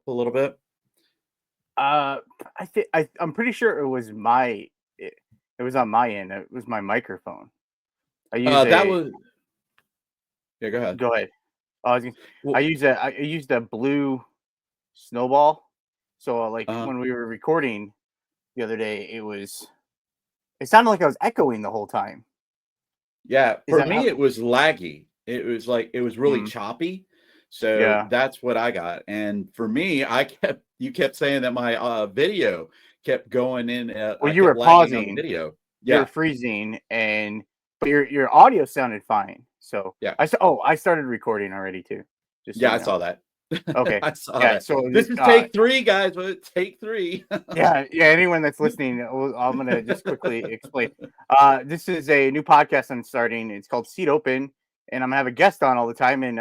a little bit? I'm pretty sure it was on my end. It was my microphone. I use That a was yeah. Go ahead. Go ahead. I Well, used a blue snowball. So like uh, when we were recording the other day, it sounded like I was echoing the whole time. yeah. Is For that me, how? it was laggy. It was like it was really Mm, choppy. So yeah. that's what I got. And for me, you kept saying that my video kept going in. Well, I you kept were lagging on the pausing, video. you were Yeah, freezing, but your audio sounded fine. So yeah. I started recording already too. Just so Yeah, you I know. saw that. Okay. I saw Yeah. that. So This is take three, guys. Take three. yeah. Anyone that's listening, I'm gonna just quickly explain. This is a new podcast I'm starting. It's called Seat Open, and I'm gonna have a guest on all the time. And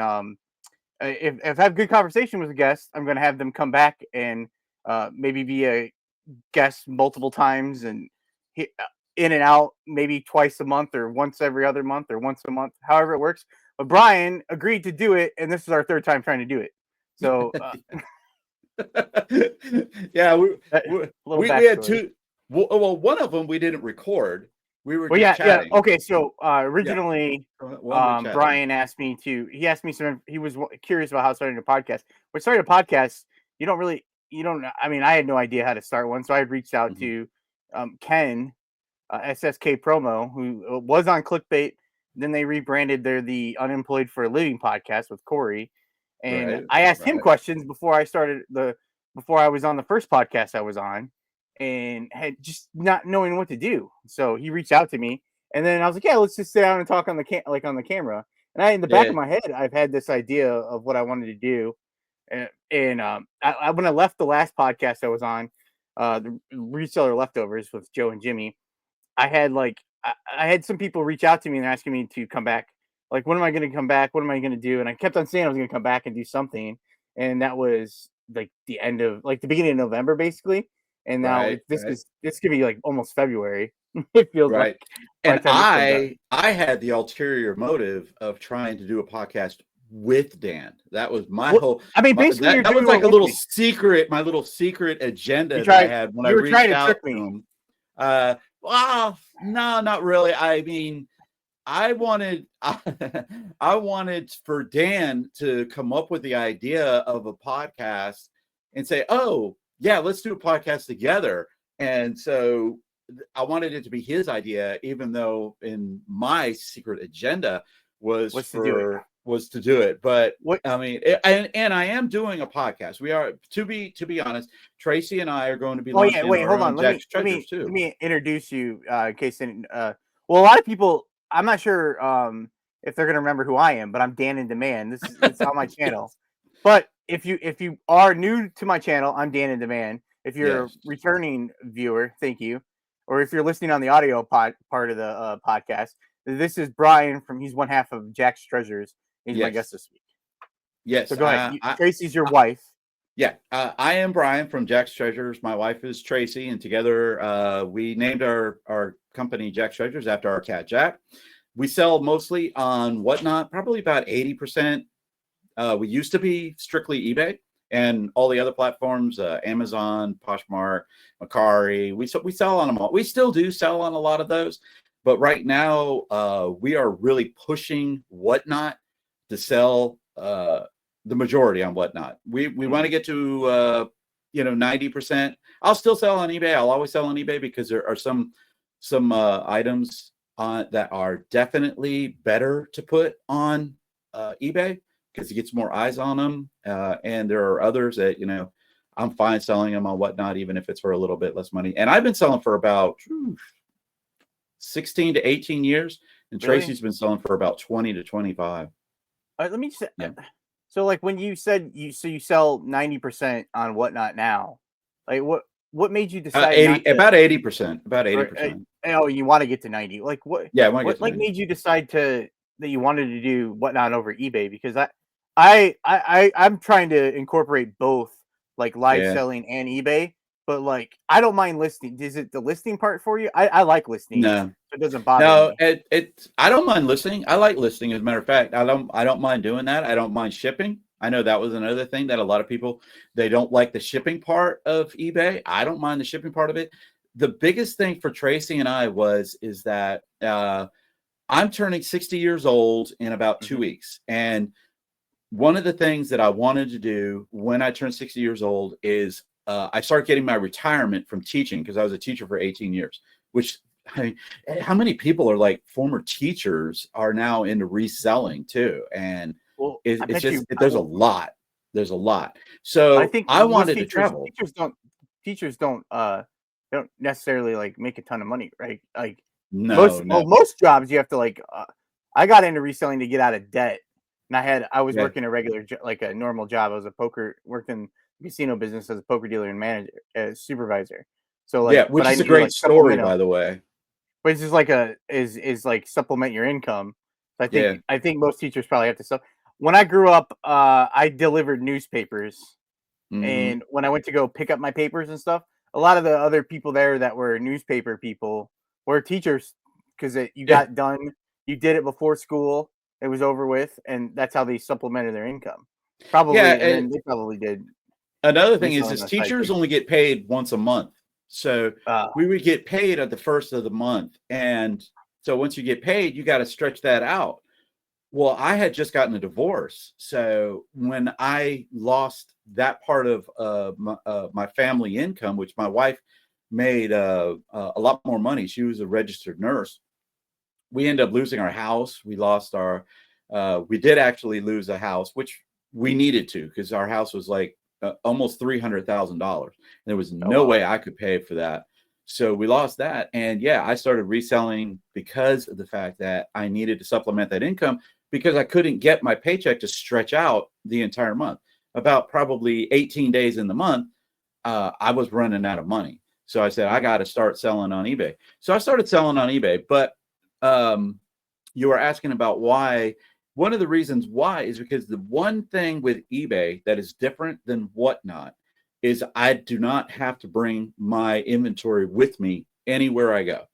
if I have good conversation with a guest, I'm gonna have them come back and maybe be a guest multiple times and in and out maybe twice a month or once every other month or once a month, however it works. But Brian agreed to do it, and this is our third time trying to do it. So Yeah, a little we had backstory. two. Well, one of them we didn't record. We were Well, just yeah. chatting. Okay, so Yeah, originally, one we chatted. Brian asked me to. He asked me some. He was curious about how starting a podcast. When starting a podcast, you don't really, you don't. I mean, I had no idea how to start one, so I reached out Mhm. to Ken, SSK Promo, who was on Clickbait. Then they rebranded. They're the Unemployed for a Living podcast with Corey, and Right, I asked him right. questions before I was on the first podcast I was on, and had just not knowing what to do. So he reached out to me, and then I was like, "Yeah, let's just sit down and talk on on the camera." And in the back Yeah, of my head, I've had this idea of what I wanted to do, and when I left the last podcast I was on, the reseller leftovers with Joe and Jimmy, I had I had some people reach out to me and asking me to come back. Like, when am I going to come back? What am I going to do? And I kept on saying I was going to come back and do something, and that was like the beginning of November, basically. And now right, right, this could be like almost February. It feels like right. by And the time this comes out. I had the ulterior motive of trying to do a podcast with Dan. That was my Well, whole I mean, basically, you're that was doing like what a with little me. secret, my little secret You agenda that I tried. had when I You were trying reached to out trick to me. him. Well, no, not really. I mean, I wanted I wanted for Dan to come up with the idea of a podcast and say, "Oh, yeah, let's do a podcast together." And so I wanted it to be his idea, even though in my secret agenda Was to do it. was to do it. But What? I mean, and I am doing a podcast. We are to be honest. Tracy and I are going to be Oh yeah, launching wait, our hold own on. Jack's Treasures Let too. me introduce you in case any, well, a lot of people, I'm not sure if they're gonna remember who I am, but I'm Dan in Demand. It's on my channel. Yes, But if you are new to my channel, I'm Dan in Demand. If you're a yes, returning viewer, thank you. Or if you're listening on the audio part of the podcast, this is Brian from he's one half of Jackstreasures. He's my guest yes. this week. Yes, So go ahead. Tracy's your wife. yeah. I am Brian from Jack's Treasures. My wife is Tracy, and together we named our company Jack's Treasures after our cat Jack. We sell mostly on Whatnot, probably about 80%. We used to be strictly eBay and all the other platforms, Amazon, Poshmark, Macari. We sell on them all. We still do sell on a lot of those, but right now we are really pushing Whatnot to sell the majority on Whatnot. We want to Mhm. get to 90%. I'll still sell on eBay. I'll always sell on eBay because there are some items that are definitely better to put on eBay because it gets more eyes on them. And there are others that, I'm fine selling them on Whatnot, even if it's for a little bit less money. And I've been selling for about 16 to 18 years. And Really? Tracy's been selling for about 20 to 25. Let me just Yeah. so like when you said you sell 90% on Whatnot now, like what made you decide not 80, to, about 80%, about or 80%. oh, you want to get to 90? Like Yeah, I want to get what to like 90. made you decide that you wanted to do Whatnot over eBay? Because I'm trying to incorporate both, like live Yeah. selling and eBay, but like I don't mind listing. Is it the listing part for you? I like listings, No, so it doesn't bother no, me. I don't mind listing. I like listing. As a matter of fact, I don't mind doing that. I don't mind shipping. I know that was another thing that a lot of people, they don't like the shipping part of eBay. I don't mind the shipping part of it. The biggest thing for Tracy and I is that I'm turning 60 years old in about 2 weeks. And one of the things that I wanted to do when I turned 60 years old is I started getting my retirement from teaching, because I was a teacher for 18 years, which, I mean, how many people are like former teachers are now into reselling too? And Well, I it's bet you. just, there's a lot. There's a lot. I So think I most wanted to travel. teachers don't necessarily like make a ton of money, right? Like No, no. most jobs you have to like. I got into reselling to get out of debt, and I was Yeah. working a like a normal job. I was worked in the casino business as a poker dealer and manager, supervisor. So Yeah. like, but Which I is a need to great like story, supplement by the way. but it's just like is like supplement your income. So Yeah. I think most teachers probably have to sell. When I grew up, I delivered newspapers, Hmm. and when I went to go pick up my papers and stuff, a lot of the other people there that were newspaper people were teachers, because you Yeah. got done, you did it before school, it was over with, and that's how they supplemented their income. Probably, and Yeah. then they probably did Another thing reselling is on side teachers gigs. only get paid once a month. So Uh, we would get paid at the first of the month. And so once you get paid, you got to stretch that out. Well, I had just gotten a divorce. So when I lost that part of my family income, which my wife made a lot more money, she was a registered nurse. We ended up losing our house. We did actually lose a house, which we needed to, because our house was like almost $300,000. There was oh no wow. way I could pay for that. So we lost that. And yeah, I started reselling because of the fact that I needed to supplement that income, because I couldn't get my paycheck to stretch out the entire month. About probably 18 days in the month, I was running out of money. So I said, I Mhm. got to start selling on eBay. So I started selling on eBay. But you were asking about why. One of the reasons why is because the one thing with eBay that is different than Whatnot is I do not have to bring my inventory with me anywhere I go.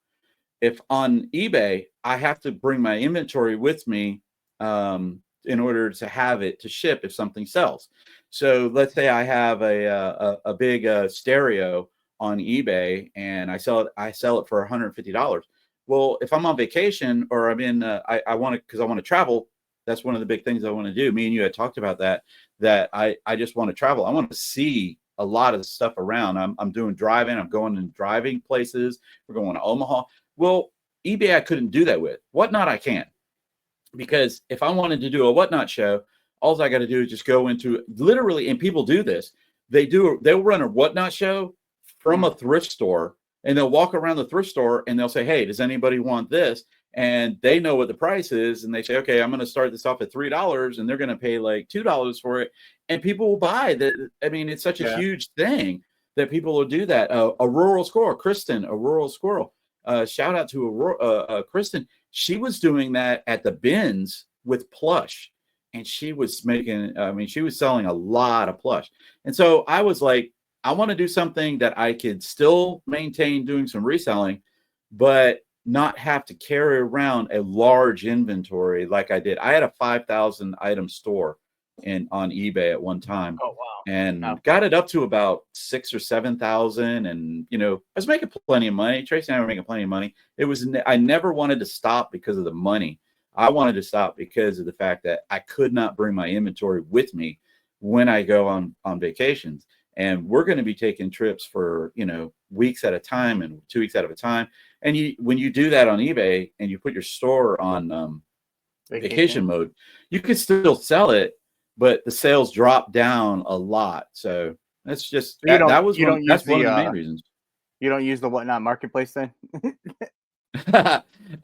If on eBay, I have to bring my inventory with me in order to have it to ship if something sells. So let's say I have a big stereo on eBay and I sell it for $150. Well, if I'm on vacation or I'm in, I want to, because I want to travel. That's one of the big things I want to do. Me and you had talked about that I just want to travel. I want to see a lot of stuff around. I'm doing driving. I'm going and driving places. We're going to Omaha. Well, eBay, I couldn't do that with. Whatnot, I can. Because if I wanted to do a Whatnot show, all I got to do is just go into literally, and people do this. They'll run a Whatnot show from a thrift store, and they'll walk around the thrift store and they'll say, hey, does anybody want this? And they know what the price is. And they say, okay, I'm going to start this off at $3, and they're going to pay like $2 for it. And people will buy that. I mean, it's such a Yeah. huge thing that people will do that. A rural squirrel, Kristen, a rural squirrel. Shout out to Kristen. She was doing that at the bins with plush, and she was making, I mean, she was selling a lot of plush. And so I was like, I want to do something that I could still maintain doing some reselling, but not have to carry around a large inventory like I did. I had a 5,000 item store on eBay at one time, Oh wow. and Wow. got it up to about 6 or 7,000. And, I was making plenty of money. Tracy and I were making plenty of money. I never wanted to stop because of the money. I wanted to stop because of the fact that I could not bring my inventory with me when I go on vacations. And we're going to be taking trips for, weeks at a time and 2 weeks at a time. And when you do that on eBay and you put your store on vacation Vacation. mode, you could still sell it, but the sales drop down a lot. So that's just So that's one of the main reasons. you don't use the Whatnot marketplace then?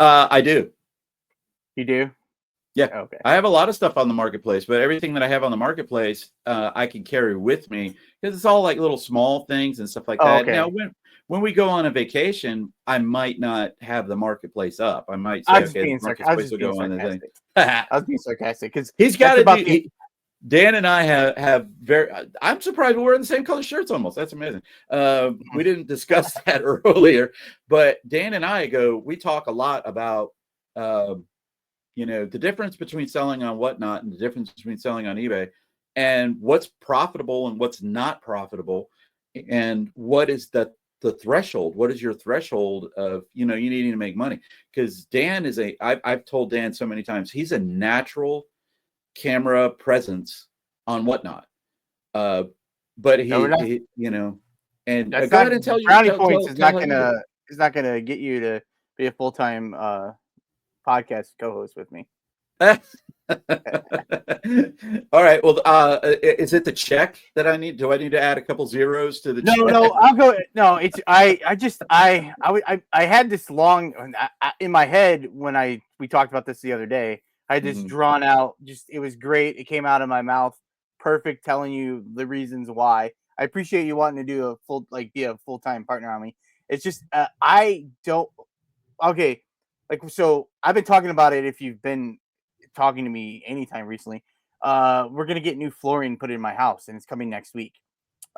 I do. You do? Yeah. Okay. I have a lot of stuff on the marketplace, but everything that I have on the marketplace, I can carry with me, because it's all like little small things and stuff like Oh, that. Now, okay. when we go on a vacation, I might not have the marketplace up. I might I say, was just okay, the being I was marketplace just will being go on the thing. sarcastic. I was being sarcastic because He's got that's to about the do. Dan and I have very. I'm surprised we're wearing the same color shirts almost. That's amazing. We didn't discuss that earlier, but Dan and I we talk a lot about, the difference between selling on Whatnot and the difference between selling on eBay. and what's profitable and what's not profitable, and what is the threshold. What is your threshold of, you needing to make money? Because Dan is I've told Dan so many times, he's a natural camera presence on Whatnot. But he and That's go not ahead and tell brownie points tell how you do it. is not gonna get you to be a full-time podcast co-host with me. All right. Well, is it the check that I need? Do I need to add a couple zeros to the check? No, I'll go. No, it's I had this long in my head when we talked about this the other day. I had this drawn out. Just it was great. It came out of my mouth, perfect, telling you the reasons why. I appreciate you wanting to do be a full-time partner on me. It's just I don't. Okay, so I've been talking about it. If you've been talking to me anytime recently, we're gonna get new flooring put in my house, and it's coming next week.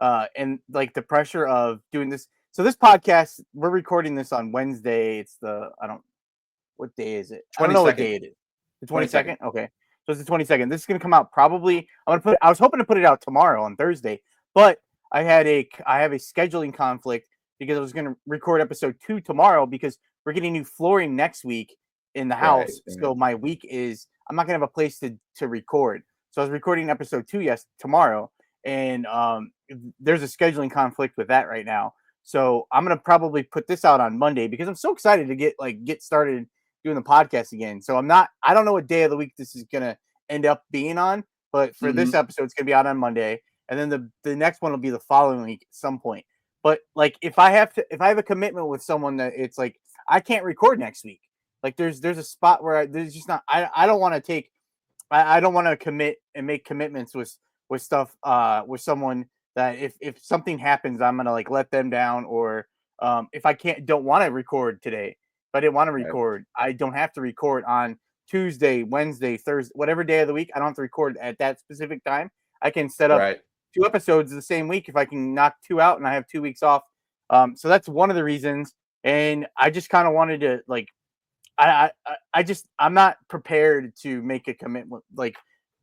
And like the pressure of doing this. So this podcast, we're recording this on Wednesday. What day is it? I don't know what day it is. The 22nd? Okay. So it's the 22nd. This is going to come out probably, I was hoping to put it out tomorrow on Thursday, but I have a scheduling conflict because I was going to record episode 2 tomorrow because we're getting new flooring next week in the house. Right. So my week I'm not going to have a place to record. So I was recording episode 2 tomorrow. And there's a scheduling conflict with that right now. So I'm gonna probably put this out on Monday because I'm so excited to get started doing the podcast again. So I don't know what day of the week this is gonna end up being on, but for this episode, it's gonna be out on Monday, and then the next one will be the following week at some point. But like if I have a commitment with someone that it's like I can't record next week, like there's a spot where there's just not I don't want to I don't want to commit and make commitments with stuff with someone that if something happens, I'm gonna like let them down, or if I don't want to record today, if I didn't want to record, I don't have to record on Tuesday, Wednesday, Thursday, whatever day of the week. I don't have to record at that specific time. I can set up 2 episodes the same week if I can knock 2 out and I have 2 weeks off. So that's one of the reasons. And I just kind of wanted to like I'm not prepared to make a commitment like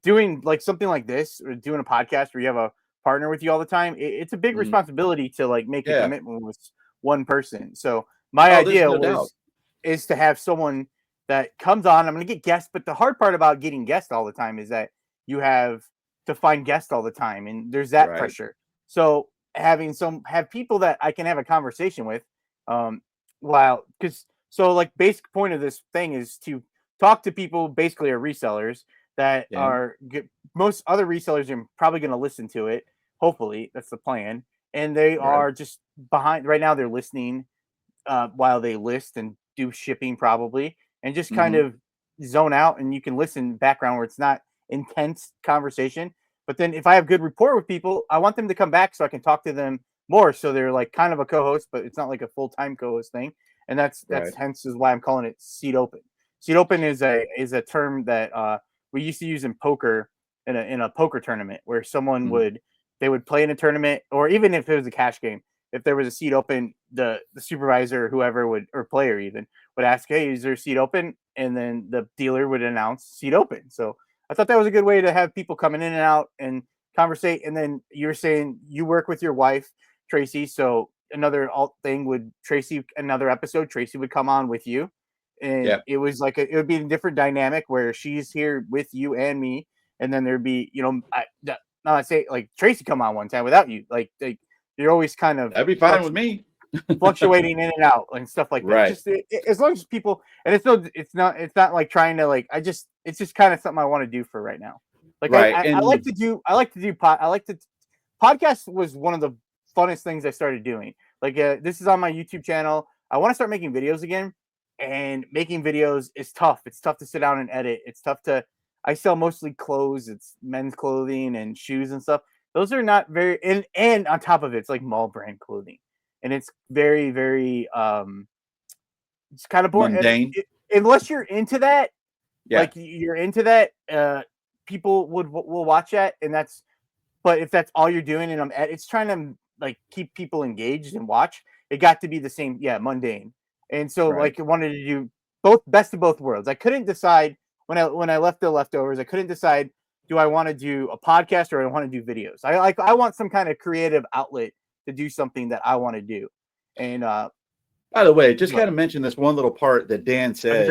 doing like something like this or doing a podcast where you have a partner with you all the time. It's a big responsibility to like make a commitment with one person. So my idea is to have someone that comes on. I'm going to get guests, but the hard part about getting guests all the time is that you have to find guests all the time, and there's that pressure. So have people that I can have a conversation with, like basic point of this thing is to talk to people basically are resellers that are most other resellers are probably going to listen to it. Hopefully that's the plan. And they are just behind right now. They're listening while they list and do shipping probably, and just kind of zone out, and you can listen background where it's not intense conversation. But then if I have good rapport with people, I want them to come back so I can talk to them more. So they're like kind of a co-host, but it's not like a full-time co-host thing. And that's hence is why I'm calling it seat open. Seat open is a term that we used to use in poker in a poker tournament where someone would play in a tournament, or even if it was a cash game, if there was a seat open, the supervisor or whoever or player even would ask, hey, is there a seat open? And then the dealer would announce seat open. So I thought that was a good way to have people coming in and out and conversate. And then you were saying you work with your wife, Tracy. So another thing would another episode, Tracy would come on with you. And it was like it would be a different dynamic where she's here with you and me. And then there'd be, I say like Tracy come on one time without you. Like you're always kind of that'd be fine with me. Fluctuating in and out and stuff like that. Just as long as people, and it's not like trying to like, it's just kind of something I want to do for right now. Like I like to do podcast was one of the funnest things I started doing. Like this is on my YouTube channel. I want to start making videos again, and making videos is tough. It's tough to sit down and edit. It's tough I sell mostly clothes. It's men's clothing and shoes and stuff. Those are not very, and on top of it, it's like mall brand clothing. And it's very, very, it's kind of boring. Mundane. Unless you're into that, like you're into that, people will watch that, but if that's all you're doing, and it's trying to like keep people engaged and watch, it got to be the same, mundane. And so like I wanted to do best of both worlds. I couldn't decide when I left the leftovers. I couldn't decide do I want to do a podcast or I want to do videos? I want some kind of creative outlet to do something that I want to do. And by the way, just got to mention this one little part that Dan said.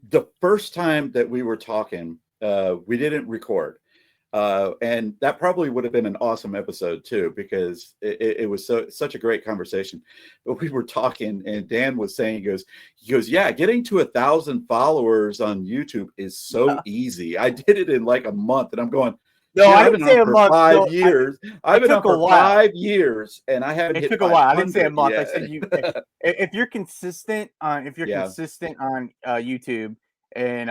The first time that we were talking, we didn't record. And that probably would have been an awesome episode too, because it was such a great conversation. But we were talking, and Dan was saying, he goes, yeah, getting to 1,000 followers on YouTube is so easy. I did it in like a month, and I'm going, no, I didn't say a month. 5 years. I've been on for 5 years, and I haven't. It took a while. I didn't say a month. Yet. I said if you're consistent on consistent on YouTube and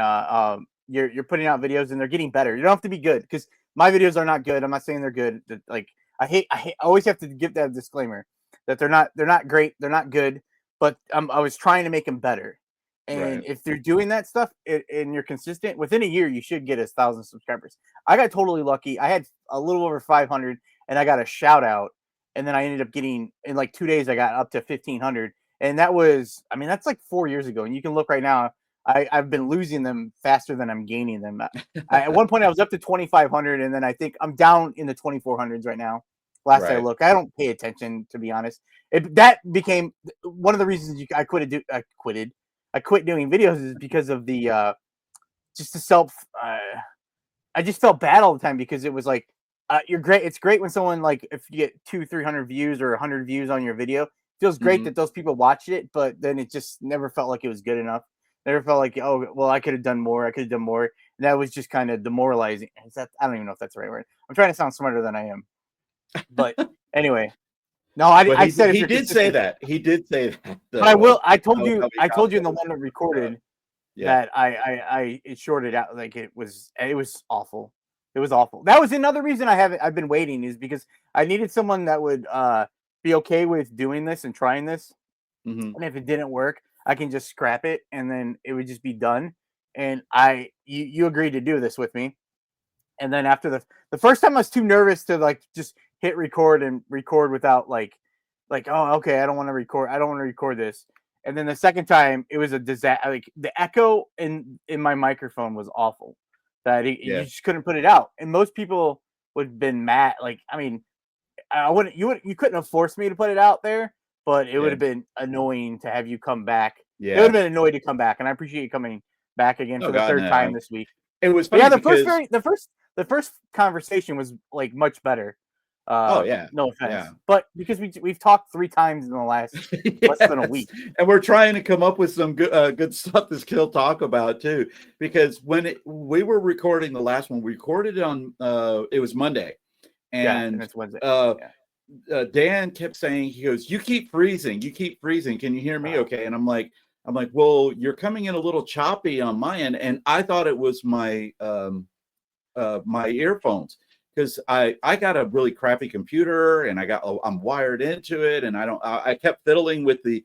you're putting out videos and they're getting better. You don't have to be good because my videos are not good. I'm not saying they're good. Like I always have to give that disclaimer that they're not great. They're not good, but I was trying to make them better. And if they're doing that stuff and you're consistent, within a year, you should get 1,000 subscribers. I got totally lucky. I had a little over 500 and I got a shout out. And then I ended up getting, in like 2 days, I got up to 1,500. And that was, I mean, that's like 4 years ago. And you can look right now, I've been losing them faster than I'm gaining them. At one point, I was up to 2,500. And then I think I'm down in the 2,400s right now. Last I look, I don't pay attention, to be honest. That became one of the reasons I quit doing videos is because of the just the self. I just felt bad all the time because it was like you're great. It's great when someone like if you get 200-300 views or 100 views on your video, it feels great that those people watched it. But then it just never felt like it was good enough. Never felt like I could have done more. I could have done more. And that was just kind of demoralizing. I don't even know if that's the right word. I'm trying to sound smarter than I am. But anyway. No, I said he did say that. He did say that. But I will. I told you in the one that recorded that I it shorted out. Like it was awful. It was awful. That was another reason I've been waiting is because I needed someone that would be okay with doing this and trying this. And if it didn't work, I can just scrap it and then it would just be done. And you agreed to do this with me. And then after the first time I was too nervous to like just hit record and record without like oh okay I don't want to record this. And then the second time it was a disaster. Like the echo in my microphone was awful that you just couldn't put it out. And most people would have been mad. Like I mean you couldn't have forced me to put it out there, but it would have been annoying to have you come back. It would have been annoying to come back, and I appreciate you coming back again for the third time this week. It was funny the first conversation was like much better. No offense, but because we've talked 3 times in the last less than a week, and we're trying to come up with some good stuff to still talk about too. Because when we were recording the last one, we recorded it on it was Monday, and it's Wednesday. Dan kept saying, he goes, "You keep freezing. Can you hear me? Okay?" And I'm like, well, you're coming in a little choppy on my end, and I thought it was my my earphones. Because I got a really crappy computer and I'm wired into it and I kept fiddling with the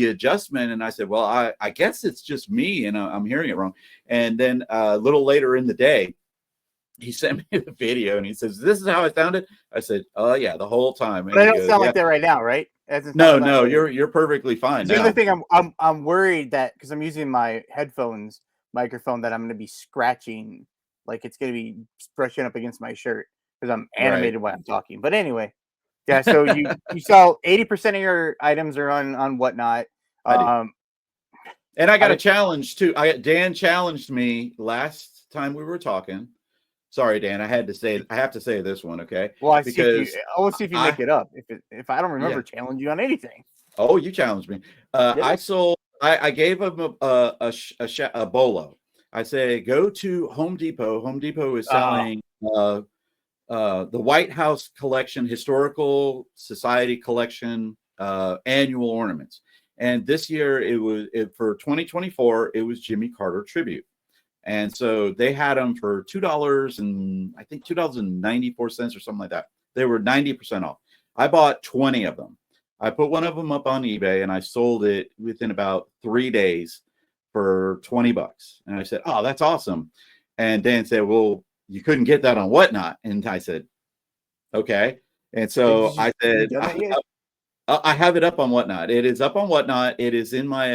adjustment and I said, well, I guess it's just me and I'm hearing it wrong. And then a little later in the day, he sent me the video and he says, "This is how I sounded." I said, "Oh yeah, the whole time." And but I don't sound like that right now, right? No, you're perfectly fine. The other thing I'm worried that because I'm using my headphones microphone that I'm going to be scratching. Like it's going to be brushing up against my shirt because I'm animated while I'm talking. But anyway, yeah. So you sell 80% of your items are on Whatnot. And I got a challenge too. Dan challenged me last time we were talking. Sorry, Dan. I have to say this one, okay? Well, I want to see if you make it up. If I don't remember challenge you on anything. Oh, you challenged me. I gave him a bolo. I say, go to Home Depot. Home Depot is selling the White House collection, Historical Society collection, annual ornaments. And this year for 2024, it was Jimmy Carter tribute. And so they had them for $2 and I think $2.94 or something like that. They were 90% off. I bought 20 of them. I put one of them up on eBay and I sold it within about 3 days for $20. And I said, "Oh, that's awesome." And Dan said, "Well, you couldn't get that on Whatnot." And I said, "Okay." And so I said, I have it up on Whatnot. It is up on Whatnot. It is in my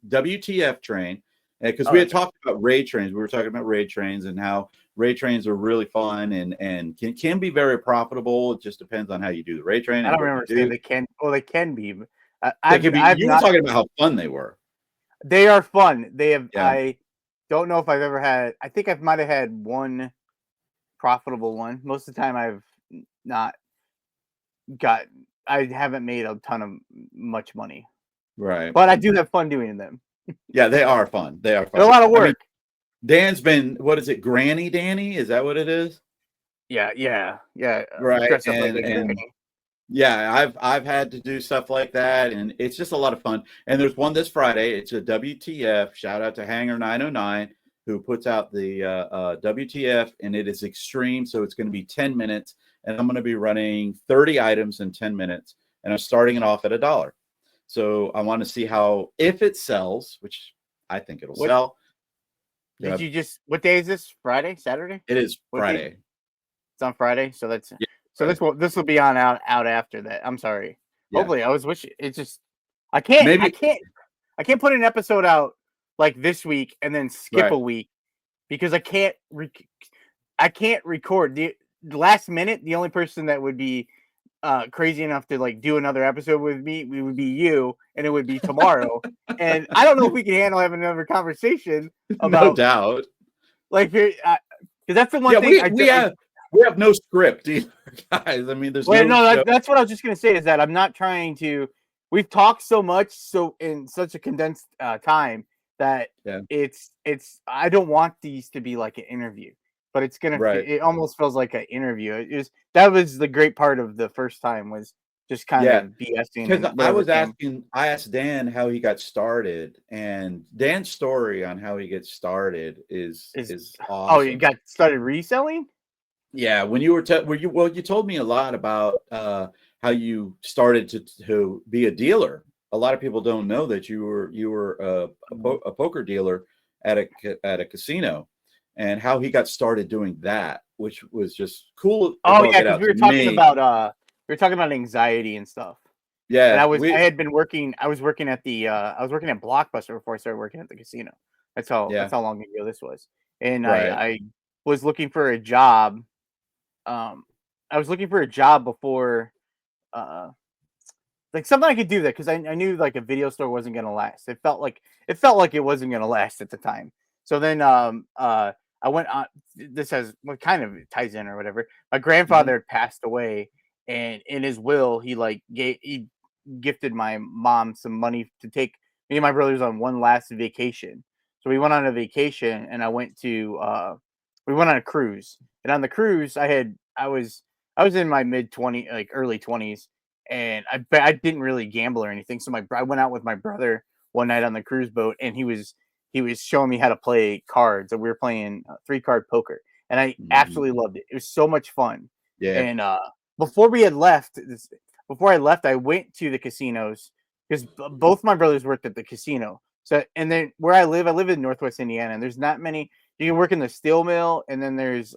WTF train. because Oh, we had that's talked about raid trains. We were talking about raid trains and how raid trains are really fun and can be very profitable. It just depends on how you do the raid train I and don't what you remember saying do. they can. Well, they can be. But They can be. I've You were not. talking about how fun they were. They are fun. They have. Yeah. I don't know if I've ever had. I think I might have had one profitable one. Most of the time, I've not got. I haven't made a ton of much money, Right. but I do have fun doing them. Yeah, they are fun. They are They're a fun. lot of I mean, work. Dan's been, what is it, Granny Danny? Is that what it is? Yeah. Right. Dress up like a And granny. yeah, I've had to do stuff like that, and it's just a lot of fun. And there's one this Friday. It's a WTF. Shout out to Hanger 909 who puts out the WTF, and it is extreme. So it's going to be 10 minutes, and I'm going to be running 30 items in 10 minutes, and I'm starting it off at $1. So I want to see how if it sells, which I think it'll What sell. did you just? What day is this? Friday? Saturday? It is What day? Friday. It's on Friday, so that's Yeah, so Friday. this will be on out after that. I'm sorry. Yeah. Hopefully, I was wishing it's just I can't put an episode out like this week and then skip Right. a week because I can't record the last minute. The only person that would be crazy enough to like do another episode with me, we would be you, and it would be tomorrow. And I don't know if we can handle having another conversation No about doubt. like because that's the one Yeah, thing we have no script either, guys. I mean, there's Well, no no, show. that's what I was just gonna say is that I'm not trying to. We've talked so much, so in such a condensed time that Yeah. it's. I don't want these to be like an interview, but it's gonna. Right. It almost feels like an interview. That was the great part of the first time was just kind Yeah. of BSing Because and whatever came. I asked Dan how he got started, and Dan's story on how he gets started is Oh, you awesome. got started reselling? Yeah, when you you told me a lot about how you started to be a dealer. A lot of people don't know that you were a poker dealer at a casino, and how he got started doing that, which was just cool as Oh all yeah, get because out to me. we were talking about anxiety and stuff. And Yeah, I had been working. I was working at I was working at Blockbuster before I started working at the casino. That's yeah, how long ago this was. And right. I was looking for a job. I was looking for a job before, uh, like something I could do that because I knew like a video store wasn't gonna last. It felt like it wasn't gonna last at the time. So then I went on. This has what kind of ties in or whatever. My Mhm. grandfather had passed away, and in his will, he gifted my mom some money to take me and my brothers on one last vacation. So we went on a vacation, and we went on a cruise. And on the cruise, I was in my mid 20 like early 20s, and I didn't really gamble or anything. So I went out with my brother one night on the cruise boat, and he was showing me how to play cards, and we were playing 3 card poker, and I Mhm. absolutely loved it. It was so much fun. Yeah. And before we had left, before I left, I went to the casinos because both my brothers worked at the casino. So, and then where I live in Northwest Indiana, and there's not many. You can work in the steel mill, and then there's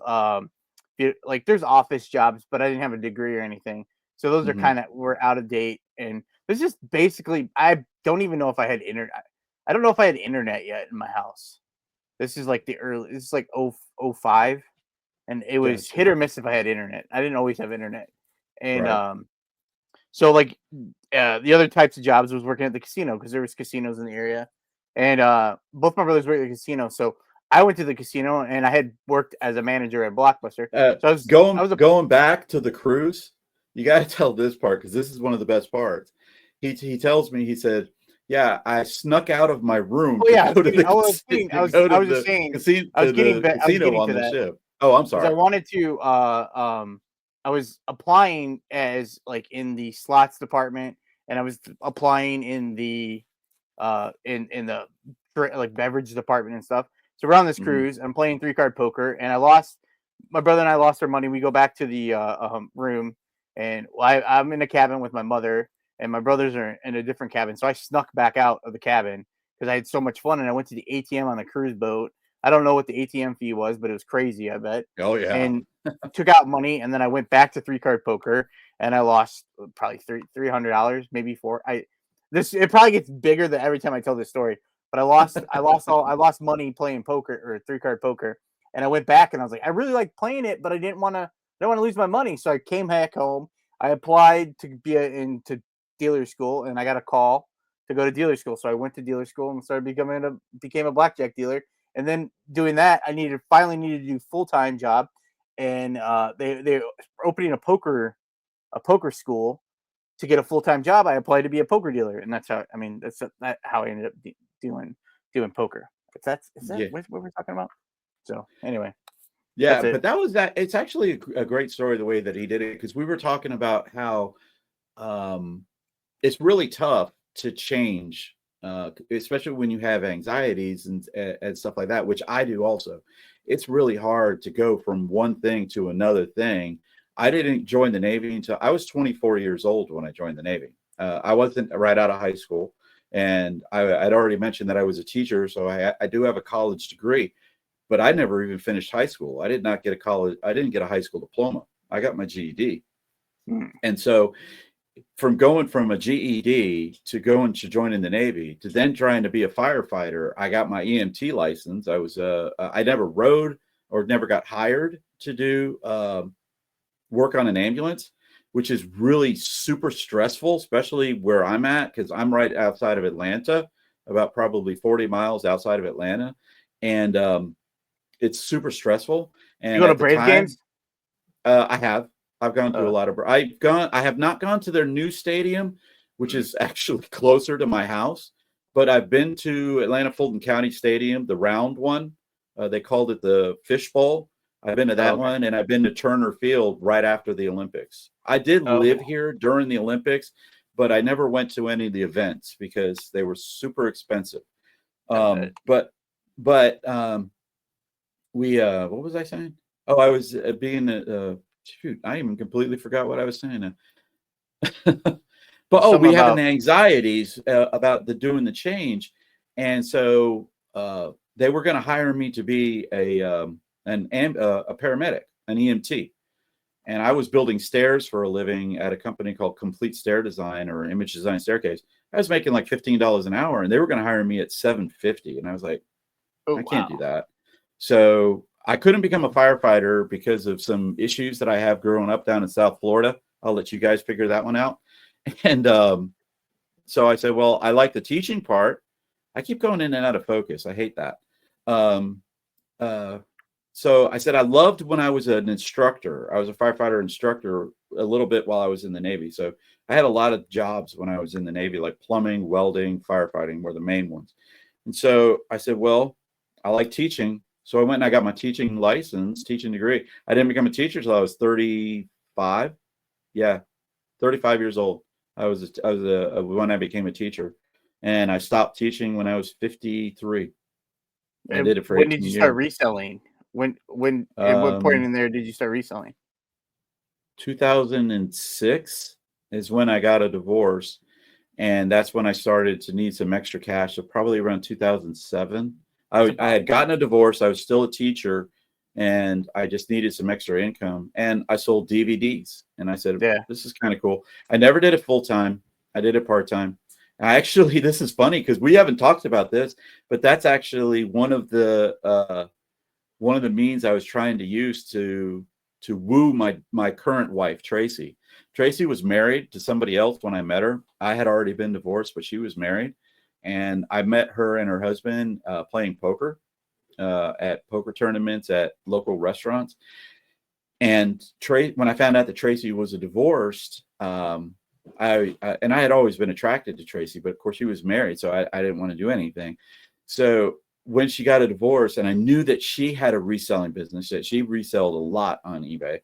like there's office jobs, but I didn't have a degree or anything, so those are Mhm. kind of were out of date. And this just basically, I don't even know if I had internet. I don't know if I had internet yet in my house. This is like the early. This is like 05, and it was Gotcha. hit or miss if I had internet. I didn't always have internet, and Right. so like the other types of jobs was working at the casino because there was casinos in the area, and both my brothers worked at the casino. So I went to the casino and I had worked as a manager at Blockbuster. So I was a Going back to the cruise, you got to tell this part because this is one of the best parts. He tells me, he said, "Yeah, I snuck out of my room oh to yeah, go to the I was just saying to the I was casino getting on to the that ship." Oh, I'm because I sorry. wanted to I was applying as like in the slots department, and I was applying in the in the like beverage department and stuff. So we're on this Mhm. cruise. I'm playing 3 card poker, and I lost. My brother and I lost our money. We go back to the room, and I'm in a cabin with my mother, and my brothers are in a different cabin. So I snuck back out of the cabin because I had so much fun, and I went to the ATM on the cruise boat. I don't know what the ATM fee was, but it was crazy. I bet, Oh yeah. and took out money, and then I went back to 3 card poker, and I lost probably $300, maybe four. I this it probably gets bigger than every time I tell this story. but I lost money playing poker or 3-card poker, and I went back and I was like, I really like playing it, but I don't want to lose my money, so I came back home. I applied to be into dealer school, and I got a call to go to dealer school, so I went to dealer school and started became a blackjack dealer, and then doing that, I finally needed to do full-time job, and they're opening a poker school to get a full-time job. I applied to be a poker dealer, and that's how how I ended up doing poker. Is that Yeah. what we're talking about? So anyway, Yeah, that's it. but it's actually a great story the way that he did it, because we were talking about how it's really tough to change, especially when you have anxieties and stuff like that, which I do also. It's really hard to go from one thing to another thing. I didn't join the Navy until I was 24 years old when I joined the Navy. I wasn't right out of high school, and I'd already mentioned that I was a teacher, so I do have a college degree, but I never even finished high school. I did not get a college. I didn't get a high school diploma. I got my GED. And so from going from a GED to going to joining the Navy to then trying to be a firefighter, I got my EMT license. I never rode or never got hired to do work on an ambulance, which is really super stressful, especially where I'm at, because I'm right outside of Atlanta, about probably 40 miles outside of Atlanta. And it's super stressful. You And go to at the Brave time, games? I've gone to a lot of, I have not gone to their new stadium, which is actually closer to my house, but I've been to Atlanta Fulton County Stadium, the round one. They called it the Fish Bowl. I've been to that Okay. one, and I've been to Turner Field right after the Olympics. I did live Okay. here during the Olympics, but I never went to any of the events because they were super expensive. But we what was I saying? Oh, I was being shoot, I even completely forgot what I was saying. But Something we had an about anxieties about doing the change, and so they were going to hire me to be a paramedic, an EMT, and I was building stairs for a living at a company called Complete Stair Design or Image Design Staircase. I was making like $15 an hour, and they were going to hire me at $750, and I was like, oh I can't do wow. that. So I couldn't become a firefighter because of some issues that I have growing up down in South Florida. I'll let you guys figure that one out. And so I said, well, I like the teaching part. I keep going in and out of focus. I hate that. Um, uh, so I said I loved when I was an instructor. I was a firefighter instructor a little bit while I was in the Navy. So I had a lot of jobs when I was in the Navy, like plumbing, welding, firefighting were the main ones. And so I said, well, I like teaching. So I went and I got my teaching license, teaching degree. I didn't become a teacher until I was 35. Yeah, 35 years old. When I became a teacher, and I stopped teaching when I was 53. And I And did it for when did you 18 start years. reselling? When at what point in there did you start reselling? 2006 is when I got a divorce, and that's when I started to need some extra cash. So probably around 2007. I had gotten a divorce. I was still a teacher, and I just needed some extra income. And I sold DVDs, and I said, Yeah. "This is kind of cool." I never did it full time. I did it part time. Actually, this is funny because we haven't talked about this, but that's actually one of the means I was trying to use to woo my current wife, Tracy. Tracy was married to somebody else when I met her. I had already been divorced, but she was married, and I met her and her husband playing poker at poker tournaments at local restaurants. And when I found out that Tracy was a divorced, and I had always been attracted to Tracy, but of course she was married, so I didn't want to do anything. So when she got a divorce, and I knew that she had a reselling business, that she resold a lot on eBay,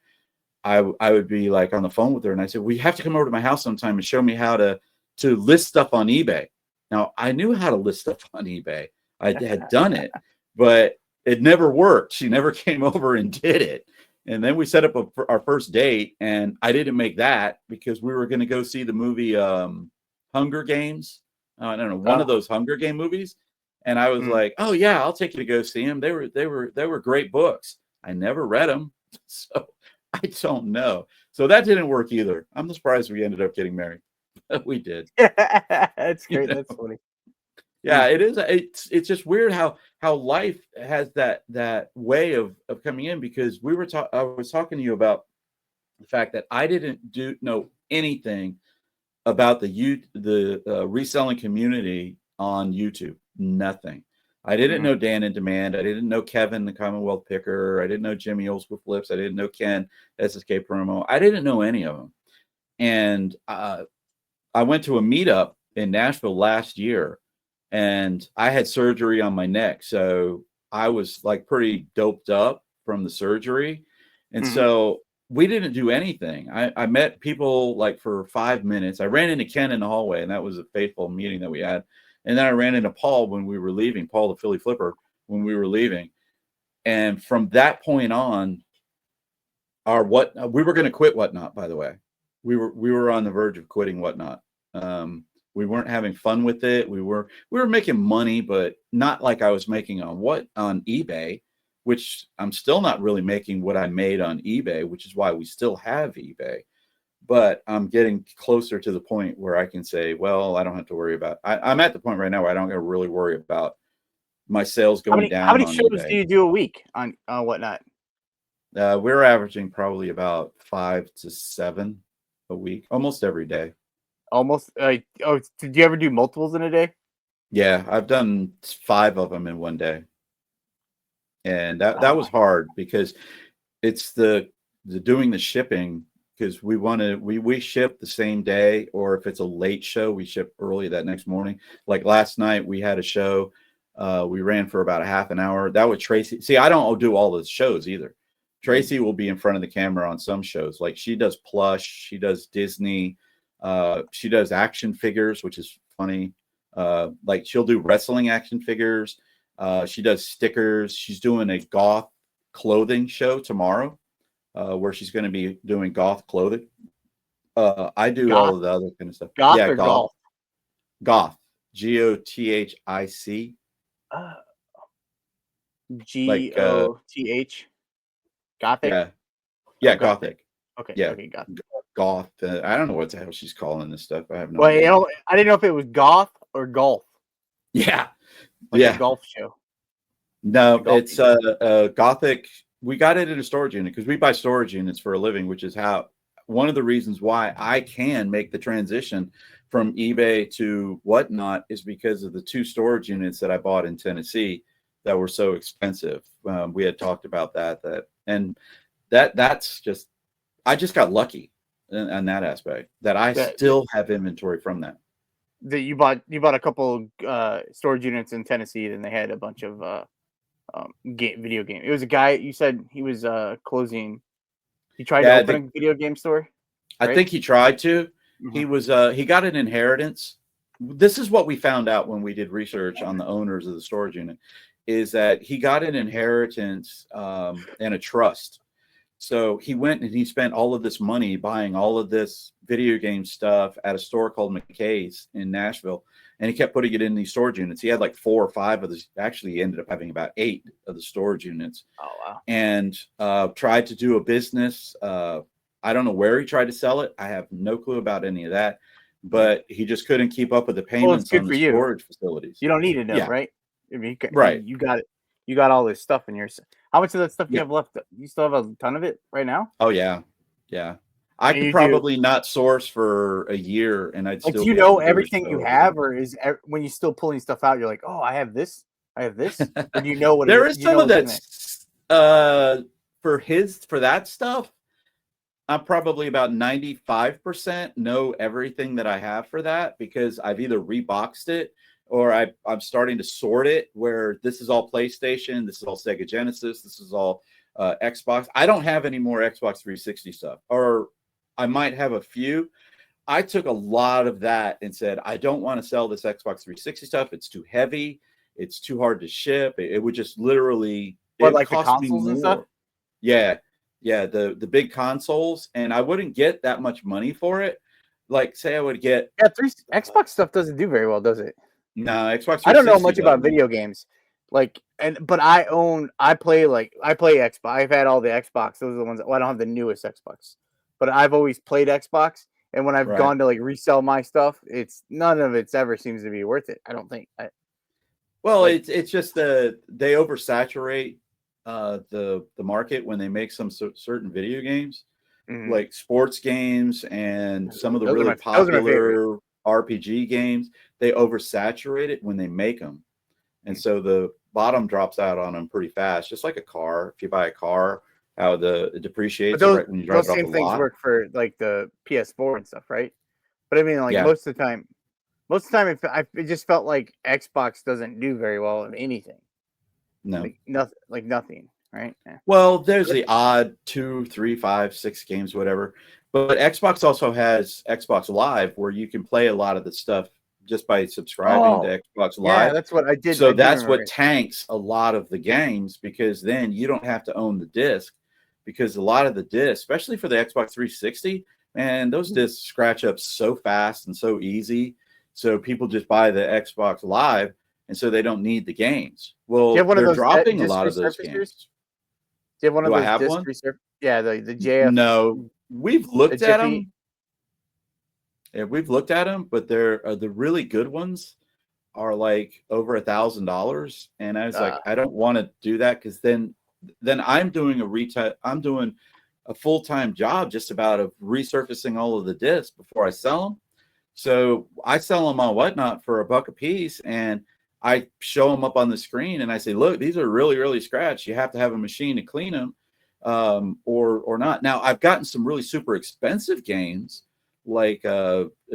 I would be like on the phone with her, and I said, "We have to come over to my house sometime and show me how to list stuff on eBay." Now I knew how to list stuff on eBay. I had done it, but it never worked. She never came over and did it. And then we set up our first date, and I didn't make that because we were going to go see the movie Hunger Games. I don't know, one of Oh. those Hunger Game movies. And I was Mm. like, "Oh yeah, I'll take you to go see them. They were great books. I never read them, so I don't know." So that didn't work either. I'm surprised we ended up getting married. We did. That's You great. know? That's funny. Yeah, it is. It's just weird how life has that way of coming in, because I was talking to you about the fact that I didn't know anything about the reselling community on YouTube. Nothing. I didn't know Dan in Demand. I didn't know Kevin, the Commonwealth Picker. I didn't know Jimmy Old School Flips. I didn't know Ken, SSK Promo. I didn't know any of them. And I went to a meetup in Nashville last year, and I had surgery on my neck. So I was like pretty doped up from the surgery. And so we didn't do anything. I met people like for 5 minutes. I ran into Ken in the hallway, and that was a fateful meeting that we had. And then I ran into Paul when we were leaving, Paul, the Philly Flipper, when we were leaving. And from that point on, we were going to quit Whatnot, by the way. We were on the verge of quitting Whatnot. We weren't having fun with it. We were making money, but not like I was making on eBay, which I'm still not really making what I made on eBay, which is why we still have eBay. But I'm getting closer to the point where I can say, well, I don't have to worry about. I'm at the point right now where I don't got to really worry about my sales going down. How many on shows eBay. do you do a week on Whatnot? We're averaging probably about 5 to 7 a week, almost every day. Almost. Did you ever do multiples in a day? Yeah, I've done 5 of them in one day, and that was hard because it's the doing the shipping, because we ship the same day, or if it's a late show, we ship early that next morning. Like last night, we had a show. We ran for about a half an hour. That was Tracy. See, I don't do all the shows either. Tracy will be in front of the camera on some shows. Like she does plush, she does Disney, she does action figures, which is funny. Like she'll do wrestling action figures. She does stickers. She's doing a goth clothing show tomorrow, where she's going to be doing goth clothing. I do all of the other kind of stuff. Goth or golf? Goth. GOTHIC. GOTH. Gothic? Yeah. Yeah, Gothic. Okay. Yeah. Okay, Gothic. Goth. I don't know what the hell she's calling this stuff. I have no Well, idea. I didn't know if it was goth or golf. Yeah. Like a golf show. No, it's Gothic. We got it in a storage unit because we buy storage units for a living, which is one of the reasons why I can make the transition from eBay to Whatnot is because of the 2 storage units that I bought in Tennessee that were so expensive. We had talked about that's just, I just got lucky in that aspect that I still have inventory from that. That you bought a couple storage units in Tennessee, and they had a bunch of video game. It was a guy, you said he was closing. He tried to open a video game store. Right? I think he tried to. He was he got an inheritance. This is what we found out when we did research on the owners of the storage unit, is that he got an inheritance and a trust. So he went and he spent all of this money buying all of this video game stuff at a store called McKay's in Nashville. And he kept putting it in these storage units. He had like 4 or 5 of these. Actually, he ended up having about 8 of the storage units. Oh, wow. And tried to do a business. I don't know where he tried to sell it. I have no clue about any of that. But he just couldn't keep up with the payments on the storage facilities. You don't need to know, right? I mean, right. You got it. You got all this stuff in your. How much of that stuff do you have left? You still have a ton of it right now? Oh, yeah. Yeah. I could probably not source for a year, and I'd still. Do you know everything you have, or is when you're still pulling stuff out, you're like, oh, I have this, or do you know what? There is some of that. For that stuff, I'm probably about 95% know everything that I have for that, because I've either reboxed it or I'm starting to sort it where this is all PlayStation, this is all Sega Genesis, this is all Xbox. I don't have any more Xbox 360 stuff, or I might have a few. I took a lot of that and said, I don't want to sell this Xbox 360 stuff. It's too heavy. It's too hard to ship. It would just literally like the consoles and stuff? Yeah. Yeah. The big consoles. And I wouldn't get that much money for it. Like, say I would get. Yeah, Xbox stuff doesn't do very well, does it? No, Xbox 360 I don't know much about video games. But I play Xbox. I've had all the Xbox. Those are the ones I don't have the newest Xbox. But I've always played Xbox, and when I've gone to like resell my stuff, none of it's ever seems to be worth it. I don't think. Well, Like, it's just they oversaturate the market when they make some certain video games, mhm. like sports games and some of the Those are really my favorite. popular RPG games. They oversaturate it when they make them, and Mm. so the bottom drops out on them pretty fast. Just like a car, if you buy a car, how it But depreciates right when you drive those it off same the things lot. work for like the PS4 and stuff, right? But I mean, like Yeah, most of the time, it just felt like Xbox doesn't do very well in anything. no. Like nothing, right? Yeah. Well, there's the odd 2, 3, 5, 6 games, whatever. But Xbox also has Xbox Live where you can play a lot of the stuff just by subscribing Oh, to Xbox yeah, Live. that's what I did. So I do that's remember what it. tanks a lot of the games because then you don't have to own the disc because a lot of the discs, especially for the Xbox 360, man, those discs scratch up so fast and so easy. So people just buy the Xbox Live and so they don't need the games. Do you Well, have one of they're those dropping a disc lot of those resurfacers? games. Do you have one of Do I those have disc one? resurf? Yeah, the JF, No, we've the looked at Jiffy. them. Yeah, we've looked at them, but they're the really good ones are like over $1,000, and I was Uh, like, I don't want to do that because then I'm doing a retail. I'm doing a full time job just about of resurfacing all of the discs before I sell them. So I sell them on Whatnot for $1 a piece, and I show them up on the screen, and I say, "Look, these are really, really scratched. You have to have a machine to clean them, or not." Now I've gotten some really super expensive games, like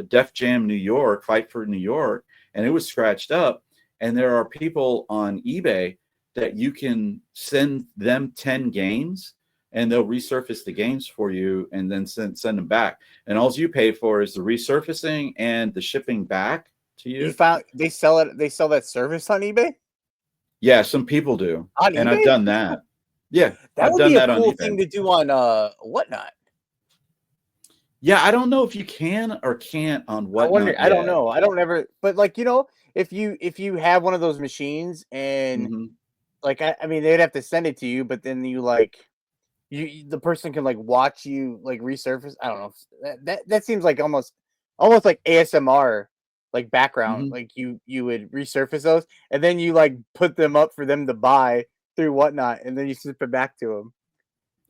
Def Jam New York, Fight for New York, and it was scratched up. And there are people on eBay that you can send them 10 games, and they'll resurface the games for you, and then send them back and all you pay for is the resurfacing and the shipping back to you you. found they sell it. They sell that service on eBay. Yeah, some people do, On and I've eBay, done that. Yeah, that I've would done be a that on cool eBay. thing to do on Whatnot. Yeah, I don't know if you can or can't on I wonder. Whatnot I don't yet. know. I don't ever. But like if you have one of those machines and Hmm. like I mean they'd have to send it to you, but then you like the person can like watch you like resurface. I don't know. That seems like almost like ASMR like background. Hmm. Like you would resurface those and then you like put them up for them to buy through Whatnot, and then you ship it back to them.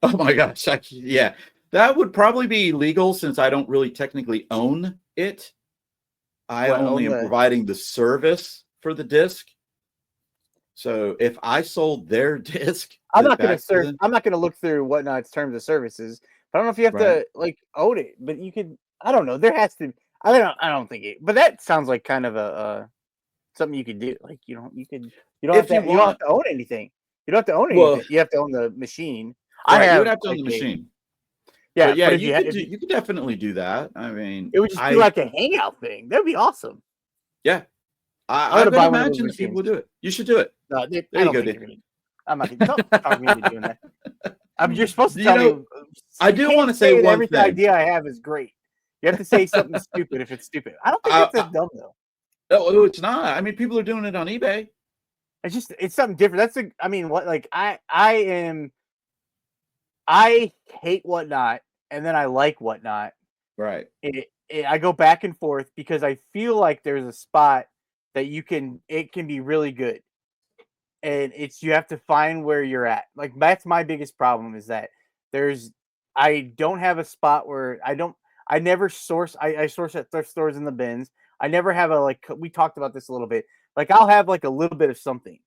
Oh my gosh, yeah, that would probably be legal since I don't really technically own it. I What only own am the? providing the service for the disc. So if I sold their disc I'm to not gonna back to serve. them, I'm not gonna look through Whatnot's terms of services. But I don't know if you have right? to like own it, but you could. I don't know. There has to. I don't. I don't think it. But that sounds like kind of a something you could do. Like you don't have If to you you don't have want, to own anything. You don't have to own well, anything. You have to own the machine. I right, you would have have to own like the a machine. yeah, But yeah, but if you you could definitely do that. I mean, it would just be like a hangout thing. That'd be awesome. yeah, I'm I gonna would buy one of those imagine that machines. people would do it. You should do it. No, There I you don't go, think Dave. they're gonna. I'm not gonna don't talk me into doing that. You're supposed to You tell me. know, I You do want can't to say say that one every thing. idea I have is great. You have to say something stupid if it's stupid. I don't think I, that's that dumb though. oh, it's not. I mean, people are doing it on eBay. It's something different. I mean, what like I hate Whatnot, and then I like Whatnot. Right. I go back and forth because I feel like there's a spot that it can be really good, and it's you have to find where you're at. Like that's my biggest problem is that there's I don't have a spot where I never source. I source at thrift stores in the bins. I never have a like. We talked about this a little bit. Like I'll have like a little bit of something,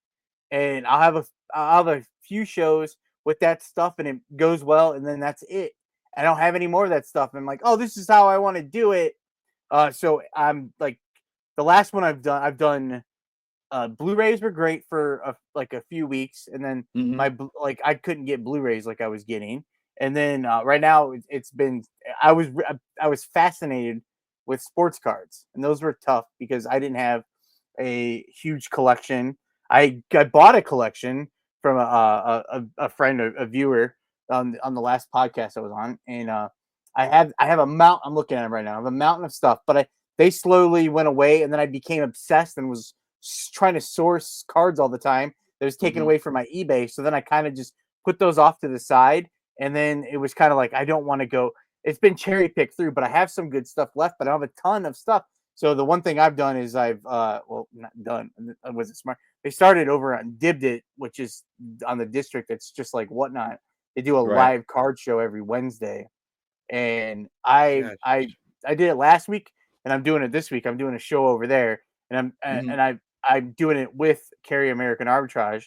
and I'll have a few shows with that stuff, and it goes well, and then that's it. I don't have any more of that stuff. I'm like, oh, this is how I want to do it. So I'm like, the last one I've done. Blu-rays were great for like a few weeks, and then Hmm. like I couldn't get Blu-rays like I was getting, and then right now it's been I was fascinated with sports cards, and those were tough because I didn't have a huge collection. I bought a collection from a friend, a viewer on the last podcast I was on, and I have a mount. I'm looking at them right now. I have a mountain of stuff, but they slowly went away, and then I became obsessed and was trying to source cards all the time. That was taken Hmm. away from my eBay. So then I kind of just put those off to the side, and then it was kind of like I don't want to go. It's been cherry picked through, but I have some good stuff left, but I don't have a ton of stuff. So the one thing I've done is I've well, not done. I wasn't smart. They started over on Dibbed It, which is on the district. It's just like Whatnot. They do a Right. live card show every Wednesday, and Gosh. I did it last week, and I'm doing it this week. I'm doing a show over there, and Mhm, I'm doing it with Carry American Arbitrage.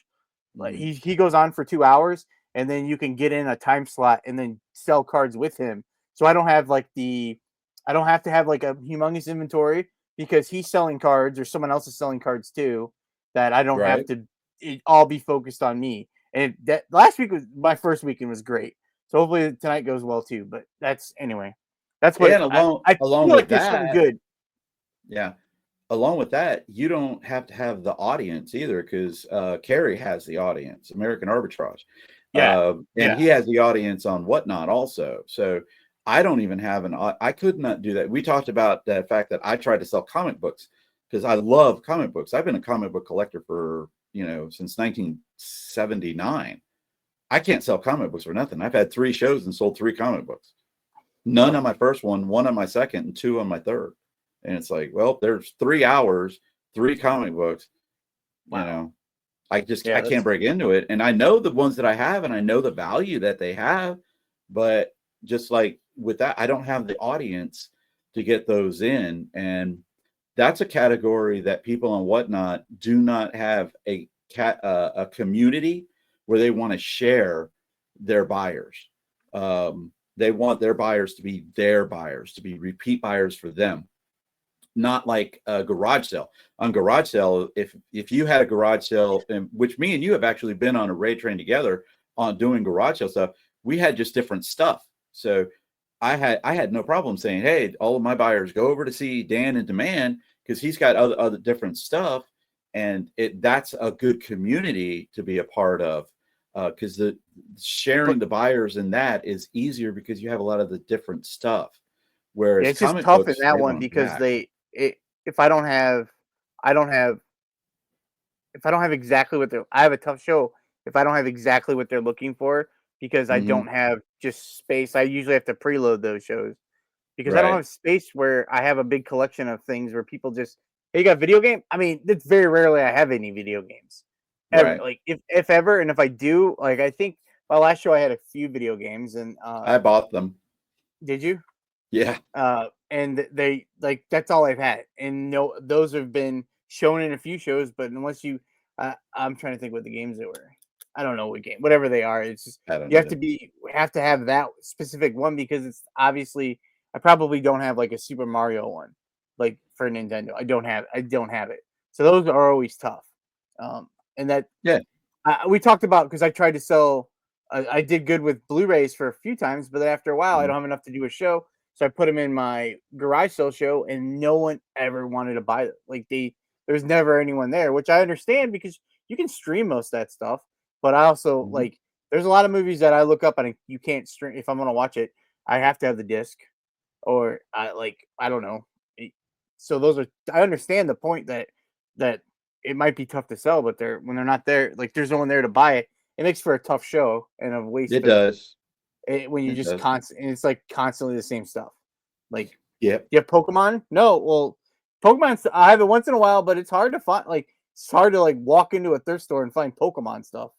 Like mhm. he goes on for 2 hours, and then you can get in a time slot and then sell cards with him. So I don't have to have like a humongous inventory because he's selling cards or someone else is selling cards too. That I don't have Right. to it all be focused on me. And that last week was my first weekend was great. So hopefully tonight goes well too. But that's anyway. That's what And I along feel like with there's something that, good. yeah, along with that, you don't have to have the audience either because Carrie has the audience, American Arbitrage, Yeah. and Yeah. he has the audience on Whatnot also. So I don't even have I could not do that. We talked about the fact that I tried to sell comic books because I love comic books. I've been a comic book collector for since 1979. I can't sell comic books for nothing. I've had 3 shows and sold 3 comic books. None on my first one on my second, and 2 on my third. And it's like, well, there's 3 hours, 3 comic books, you Wow. know. I Yeah, can't that's break into it. And I know the ones that I have and I know the value that they have, but just like with that, I don't have the audience to get those in. And that's a category that people on Whatnot do not have a community where they want to share their buyers. They want their buyers to be their buyers, to be repeat buyers for them, not like a garage sale. On garage sale, if you had a garage sale, and which me and you have actually been on a raid train together on doing garage sale stuff, we had just different stuff. So I had no problem saying, hey, all of my buyers go over to see Dan in Demand because he's got other different stuff, and that's a good community to be a part of because the but sharing the buyers in that is easier because you have a lot of the different stuff. yeah, Whereas it's just comic tough in books, that they one don't because exact. if I don't have if I don't have exactly what they're I have a tough show if I don't have exactly what they're looking for because I don't Hmm. have just space. I usually have to preload those shows because I don't Right, have space where I have a big collection of things where people just, hey, you got a video game? I mean, it's very rarely I have any video games ever. right. Like if ever, and if I do, like I think my last show I had a few video games, and I bought them. did you? Yeah, And they like that's all I've had, and no, those have been shown in a few shows, but unless you, I'm trying to think what the games they were. I don't know what game, whatever they are. It's just I don't you either. have to have that specific one because it's obviously I probably don't have like a Super Mario one, like for Nintendo. I don't have it. So those are always tough. And that Yeah. we talked about because I tried to sell. I did good with Blu-rays for a few times, but then after a while, I Mhm. don't have enough to do a show, so I put them in my garage sale show, and no one ever wanted to buy them. Like there's never anyone there, which I understand because you can stream most of that stuff. But I also Mhm. like there's a lot of movies that I look up and you can't stream. If I'm gonna watch it, I have to have the disc, or I don't know. So those are I understand the point that it might be tough to sell, but they're when they're not there, like there's no one there to buy it. It makes for a tough show and a waste It of does. when you It just does. constant and it's like constantly the same stuff. Like Yep. you have Pokemon? No, well, Pokemon I have it once in a while, but it's hard to find. Like it's hard to like walk into a thrift store and find Pokemon stuff.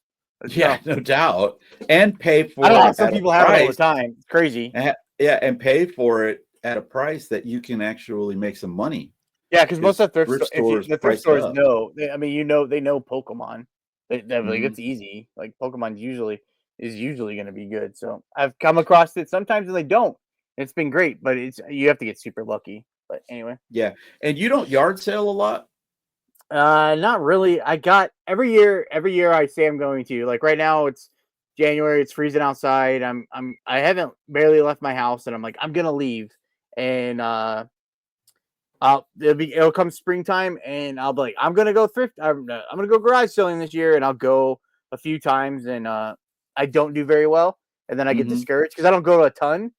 It's Yeah, tough. no doubt. And pay I don't for know how it some at a people have it all the price. time. It's crazy. Yeah, and pay for it at a price that you can actually make some money Yeah, because most because of the thrift thrift store, if you stores the thrift price it stores up. know, I mean, they know Pokemon. They like Mhm. it's easy. Like Pokemon is usually going to be good. So I've come across it sometimes and they don't. It's been great, but it's you have to get super lucky. But anyway, Yeah. And you don't yard sale a lot? not really. I got every year I say I'm going to. Like right now, it's January. It's freezing outside. I haven't barely left my house, and I'm like I'm gonna leave, and it'll come springtime, and I'll be like, I'm gonna go thrift. I'm gonna go garage selling this year, and I'll go a few times, and I don't do very well, and then I get Mhm. discouraged because I don't go to a ton.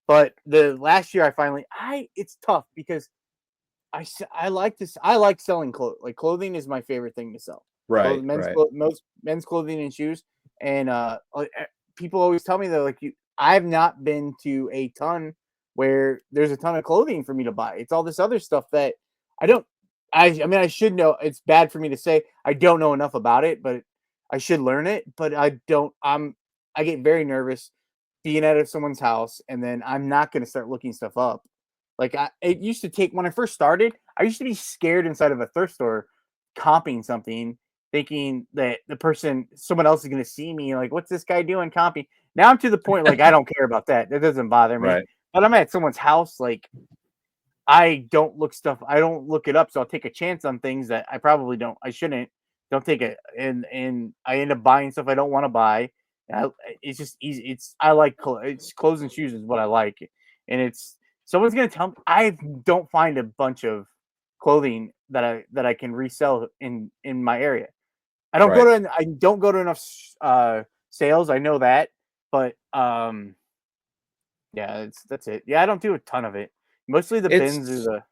But the last year, I finally, I it's tough because I like this. I like selling clothes. Like clothing is my favorite thing to sell. Right, right. Most men's clothing and shoes, and people always tell me that like you. I've not been to a ton where there's a ton of clothing for me to buy. It's all this other stuff that I don't. I mean, I should know. It's bad for me to say I don't know enough about it, but I should learn it. But I don't. I get very nervous being at someone's house, and then I'm not going to start looking stuff up. Like it used to take when I first started. I used to be scared inside of a thrift store, comping something, thinking that someone else is going to see me. Like, what's this guy doing comping? Now I'm to the point like I don't care about that. That doesn't bother me. Right. But I'm at someone's house, like I don't look it up, so I'll take a chance on things that I probably I shouldn't. Don't take it, and I end up buying stuff I don't want to buy. It's just easy. I like it's clothes and shoes is what I like, and it's someone's gonna tell me I don't find a bunch of clothing that I can resell in my area. I don't go to enough sales. I know that, but yeah, that's it. Yeah, I don't do a ton of it. Mostly the bins are the.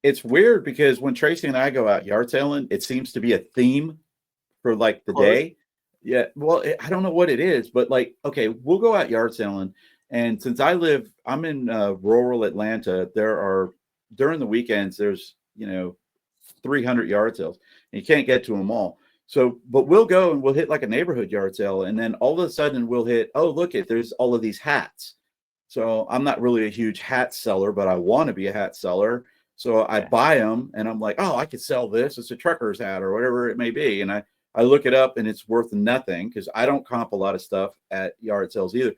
It's weird because when Tracy and I go out yard selling, it seems to be a theme for like the day. Yeah, well, I don't know what it is, but like, okay, we'll go out yard selling, and since I'm in rural Atlanta. During the weekends, there's 300 yard sales, and you can't get to them all. So, but we'll go and we'll hit like a neighborhood yard sale, and then all of a sudden we'll hit, oh, look there's all of these hats. So I'm not really a huge hat seller, but I want to be a hat seller. So I buy them and I'm like, oh, I could sell this. It's a trucker's hat or whatever it may be. And I look it up and it's worth nothing because I don't comp a lot of stuff at yard sales either.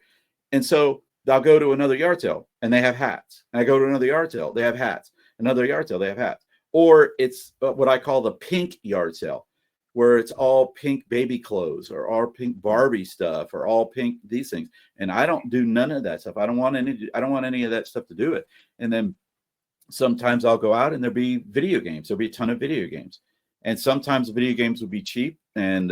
And so I'll go to another yard sale and they have hats. And I go to another yard sale, they have hats. Another yard sale, they have hats. Or it's what I call the pink yard sale, where it's all pink baby clothes or all pink Barbie stuff or all pink these things. And I don't do none of that stuff. I don't want any of that stuff to do it. And then sometimes I'll go out and there'll be video games. There'll be a ton of video games. And sometimes the video games will be cheap and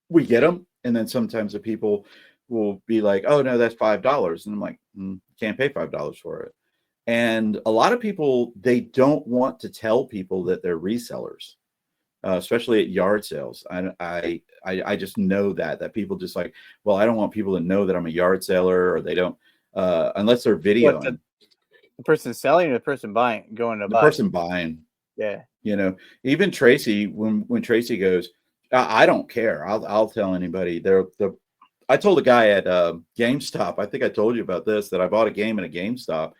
we get them. And then sometimes the people will be like, oh no, that's $5. And I'm like, can't pay $5 for it. And a lot of people, they don't want to tell people that they're resellers. Especially at yard sales. I just know that people just like, well, I don't want people to know that I'm a yard seller, or they don't unless they're videoing. The person selling or the person buying, going to buy? The person buying. Yeah. Even Tracy, when Tracy goes, I don't care. I'll tell anybody. I told a guy at GameStop, I think I told you about this, that I bought a game at a GameStop.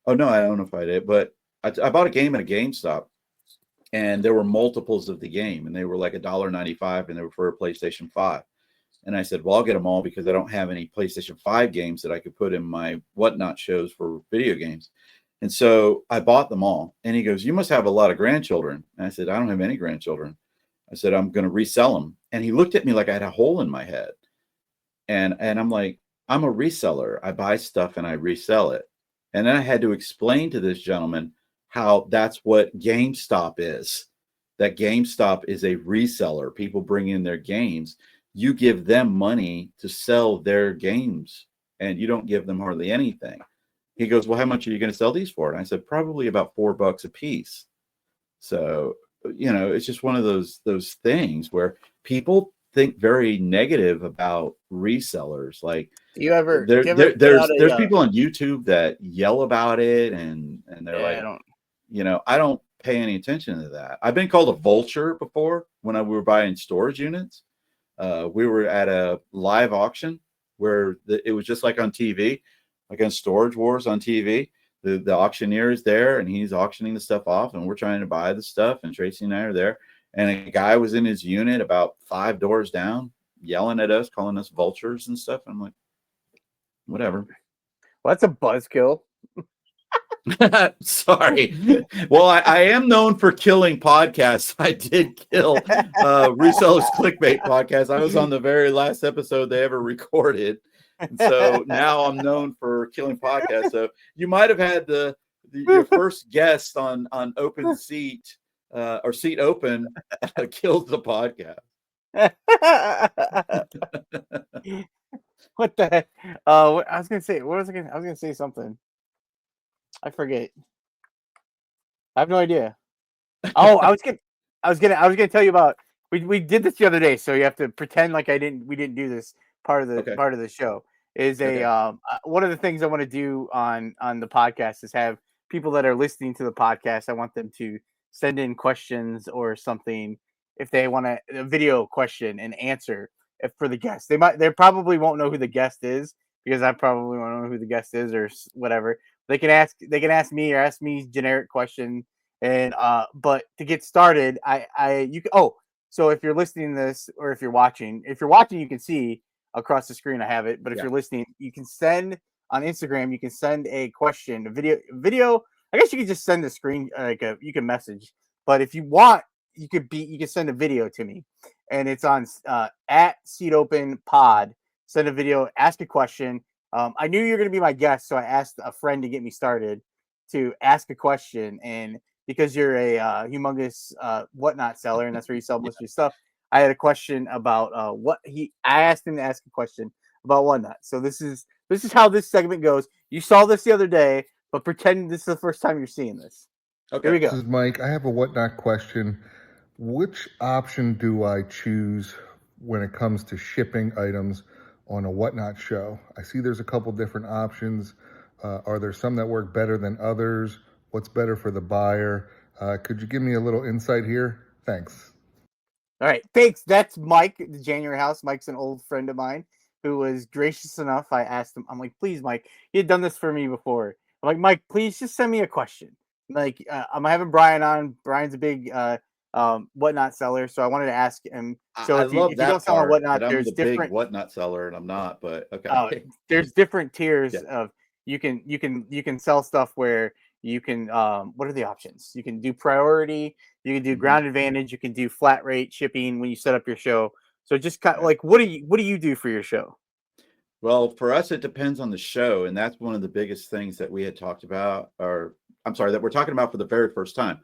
Oh no, I don't know if I did, but I bought a game at a GameStop. And there were multiples of the game, and they were like $1.95, and they were for a PlayStation 5. And I said, well, I'll get them all because I don't have any PlayStation 5 games that I could put in my whatnot shows for video games. And so I bought them all. And he goes, you must have a lot of grandchildren. And I said, I don't have any grandchildren. I said, I'm going to resell them. And he looked at me like I had a hole in my head. And I'm like, I'm a reseller. I buy stuff and I resell it. And then I had to explain to this gentleman how that's what GameStop is. That GameStop is a reseller. People bring in their games. You give them money to sell their games, and you don't give them hardly anything. He goes, well, how much are you going to sell these for? And I said, probably about $4 a piece. So, it's just one of those things where people think very negative about resellers. Like, there's people on YouTube that yell about it, and they're I don't pay any attention to that. I've been called a vulture before when we were buying storage units. We were at a live auction where it was just like on TV, like on Storage Wars on TV. The auctioneer is there and he's auctioning the stuff off, and we're trying to buy the stuff, and Tracy and I are there. And a guy was in his unit about 5 doors down, yelling at us, calling us vultures and stuff. I'm like, whatever. Well, that's a buzzkill. Sorry. Well, I am known for killing podcasts. I did kill Resellers Clickbait podcast. I was on the very last episode they ever recorded. And so now I'm known for killing podcasts. So you might have had your first guest on Open Seat or Seat Open killed the podcast. What the heck? I was gonna say, I was gonna say something. I forget. I have no idea. Oh, I was gonna tell you about. We did this the other day, so you have to pretend like we didn't do this part of the show. is Okay. one of the things I want to do on the podcast is have people that are listening to the podcast. I want them to send in questions or something if they want a video question and answer if for the guest. They probably won't know who the guest is because I probably won't know who the guest is or whatever. They can ask me or ask me generic question and but to get started, you can, so if you're listening to this or if you're watching you can see across the screen I have it, but if Yeah. you're listening, you can send on Instagram, you can send a question, a video. I guess you could just send a screen you can message, but if you want, you can send a video to me, and it's on at Seat Open Pod. Send a video, ask a question. I knew you were going to be my guest, so I asked a friend to get me started to ask a question, and because you're a humongous whatnot seller, and that's where you sell most of your stuff. I had a question about I asked him to ask a question about whatnot. So this is how this segment goes. You saw this the other day, but pretend this is the first time you're seeing this. Okay. Here we This go. is Mike. I have a whatnot question. Which option do I choose when it comes to shipping items on a whatnot show? I see there's a couple different options. Are there some that work better than others? What's better for the buyer? Could you give me a little insight here? Thanks. All right, thanks. That's Mike, the January House. Mike's an old friend of mine who was gracious enough. I asked him, I'm like, please, Mike, he had done this for me before. I'm like, Mike, please just send me a question. Like, I'm having Brian on. Brian's a big whatnot seller, so I wanted to ask him. So I if you love don't that sell on part, whatnot, that I'm there's the big different whatnot seller and I'm not, but okay. there's different tiers Yeah. of you can sell stuff where you can what are the options? You can do priority, you can do Mhm. ground advantage, you can do flat rate shipping when you set up your show. So just kind of Okay. like what do you do for your show? Well, for us, it depends on the show, and that's one of the biggest things that we had talked about, or I'm sorry, that we're talking about for the very first time.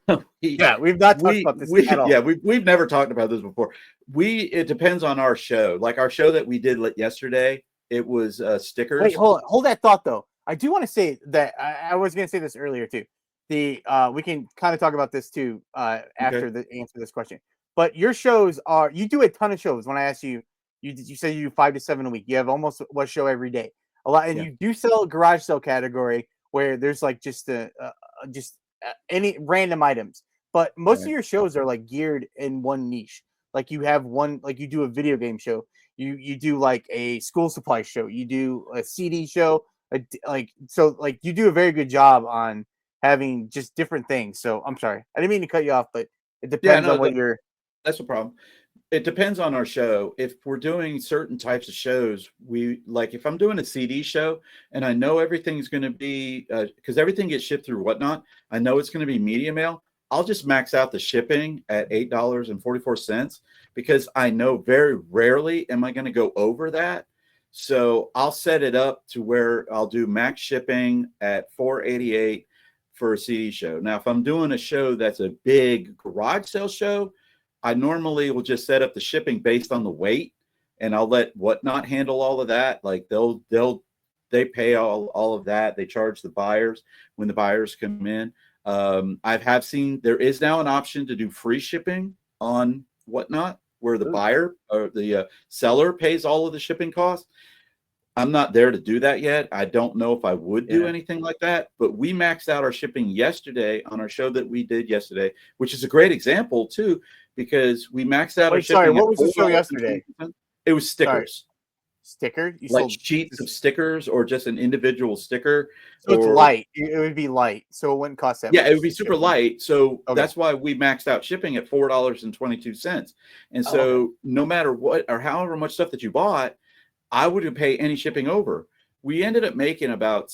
we, Yeah, we've not talked about this at all. yeah, we've never talked about this before. It depends on our show. Like our show that we did yesterday, it was Wait, stickers. hold that thought though. I do want to say that I was going to say this earlier too. The we can kind of talk about this too Okay. after the answer this question. But your shows you do a ton of shows. When I asked you, you say you do 5 to 7 a week. You have almost one show every day. A lot, and Yeah. you do sell a garage sale category where there's like just any random items. But most of Right. your shows are like geared in one niche. Like you have one, like you do a video game show, you do like a school supply show, you do a CD show, like you do a very good job on having just different things. So I'm sorry, I didn't mean to cut you off, but it Yeah, depends no, on what you're. that's a problem. It depends on our show. If we're doing certain types of shows, if I'm doing a CD show and I know everything's going to be, because everything gets shipped through whatnot, I know it's going to be media mail. I'll just max out the shipping at $8.44 because I know very rarely am I going to go over that. So I'll set it up to where I'll do max shipping at $4.88 for a CD show. Now, if I'm doing a show that's a big garage sale show, I normally will just set up the shipping based on the weight, and I'll let whatnot handle all of that. Like they pay all of that. They charge the buyers when the buyers come in. I have seen there is now an option to do free shipping on whatnot, where the buyer or the seller pays all of the shipping costs. I'm not there to do that yet. I don't know if I would do Yeah. anything like that, but we maxed out our shipping yesterday on our show that we did yesterday, which is a great example too, because we maxed out our Wait, sorry, shipping at what was the show yesterday? $4.20. It was Sorry, stickers, sticker. You like sold sheets of this, stickers or just an individual sticker. so it's Or light. It would be light, so it wouldn't cost that yeah, it would much be to super ship them. light. So Okay. that's why we maxed out shipping at $4.22. And Oh, so okay. no matter what or however much stuff that you bought, I wouldn't pay any shipping over. We ended up making about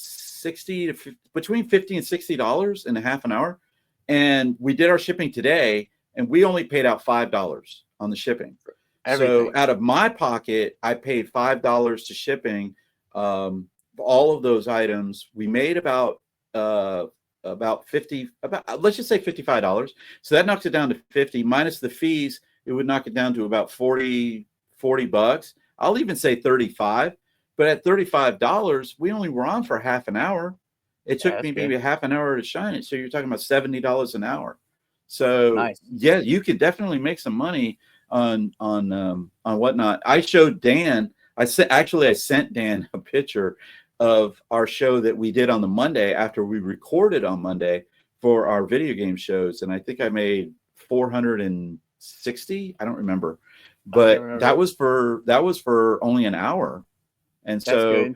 between $50 and $60 in a half an hour. And we did our shipping today and we only paid out $5 on the shipping. So Everything. out of my pocket, I paid $5 to shipping. All of those items, we made about 50, let's just say $55. So that knocks it down to 50 minus the fees. It would knock it down to about 40 bucks. I'll even say 35, but at $35, we only were on for half an hour. It took me maybe a half an hour to shine it. So you're talking about $70 an hour. So Nice. yeah, you could definitely make some money on whatnot. I showed Dan, I sent Dan a picture of our show that we did on the Monday after we recorded on Monday for our video game shows, and I think I made 460. I don't remember, but that was for only an hour, and That's so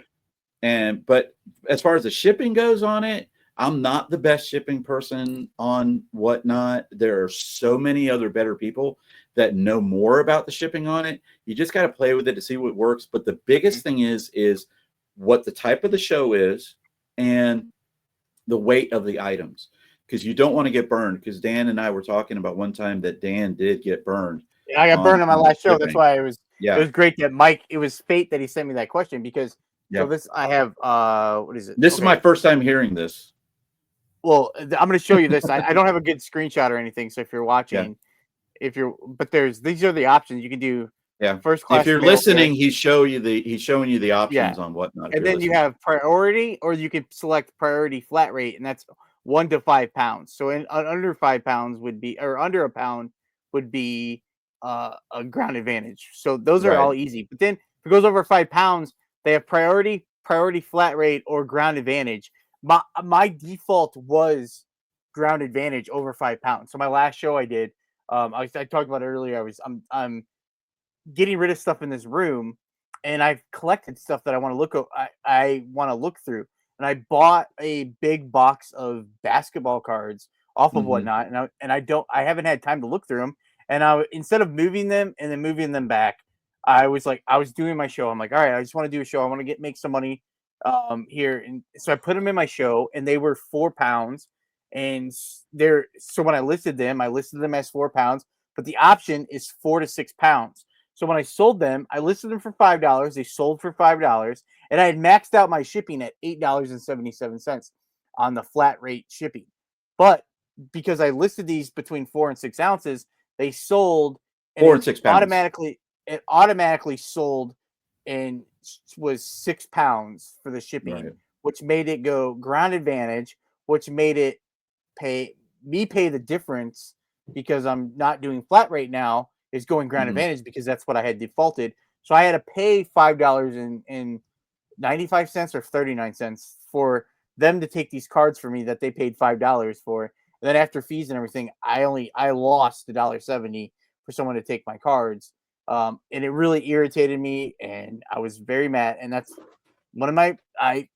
good. but as far as the shipping goes on it, I'm not the best shipping person on Whatnot. There are so many other better people that know more about the shipping on it. You just got to play with it to see what works. But the biggest thing is what the type of the show is and the weight of the items, because you don't want to get burned. Because Dan and I were talking about one time that Dan did get burned. I got burned on my last show. shipping. That's why it was great that Mike. It was fate that he sent me that question because so this I have what is it? This is my first time hearing this. Well, I'm going to show you this. I don't have a good screenshot or anything. So if you're watching, but these are the options you can do. Yeah. First class. If you're listening, he's showing you the options on Whatnot. And then you have priority, or you could select priority flat rate, and that's 1 to 5 pounds. So under 5 pounds would be, or under a pound would be a ground advantage. So those are all easy. But then if it goes over 5 pounds, they have priority flat rate, or ground advantage. My default was ground advantage over 5 pounds. So my last show I did, I talked about it earlier. I'm getting rid of stuff in this room, and I've collected stuff that I want to look. I want to look through, and I bought a big box of basketball cards off of Whatnot, and I haven't had time to look through them. And instead of moving them and then moving them back, I was doing my show. I'm like, all right, I just want to do a show. I want to make some money here, and so I put them in my show, and they were 4 pounds. And so when I listed them as 4 pounds, but the option is 4 to 6 pounds. So when I sold them, I listed them for $5. They sold for $5, and I had maxed out my shipping at $8.77 on the flat rate shipping. But because I listed these between 4 and 6 ounces, they sold 4 and 6 pounds. It automatically sold and was 6 pounds for the shipping, which made it go ground advantage, which made it pay the difference because I'm not doing flat rate now. Is going ground advantage because that's what I had defaulted. So I had to pay $5.95 or 39 cents for them to take these cards for me that they paid $5 for. And then after fees and everything, I lost $1.70 for someone to take my cards. And it really irritated me, and I was very mad. And that's one of I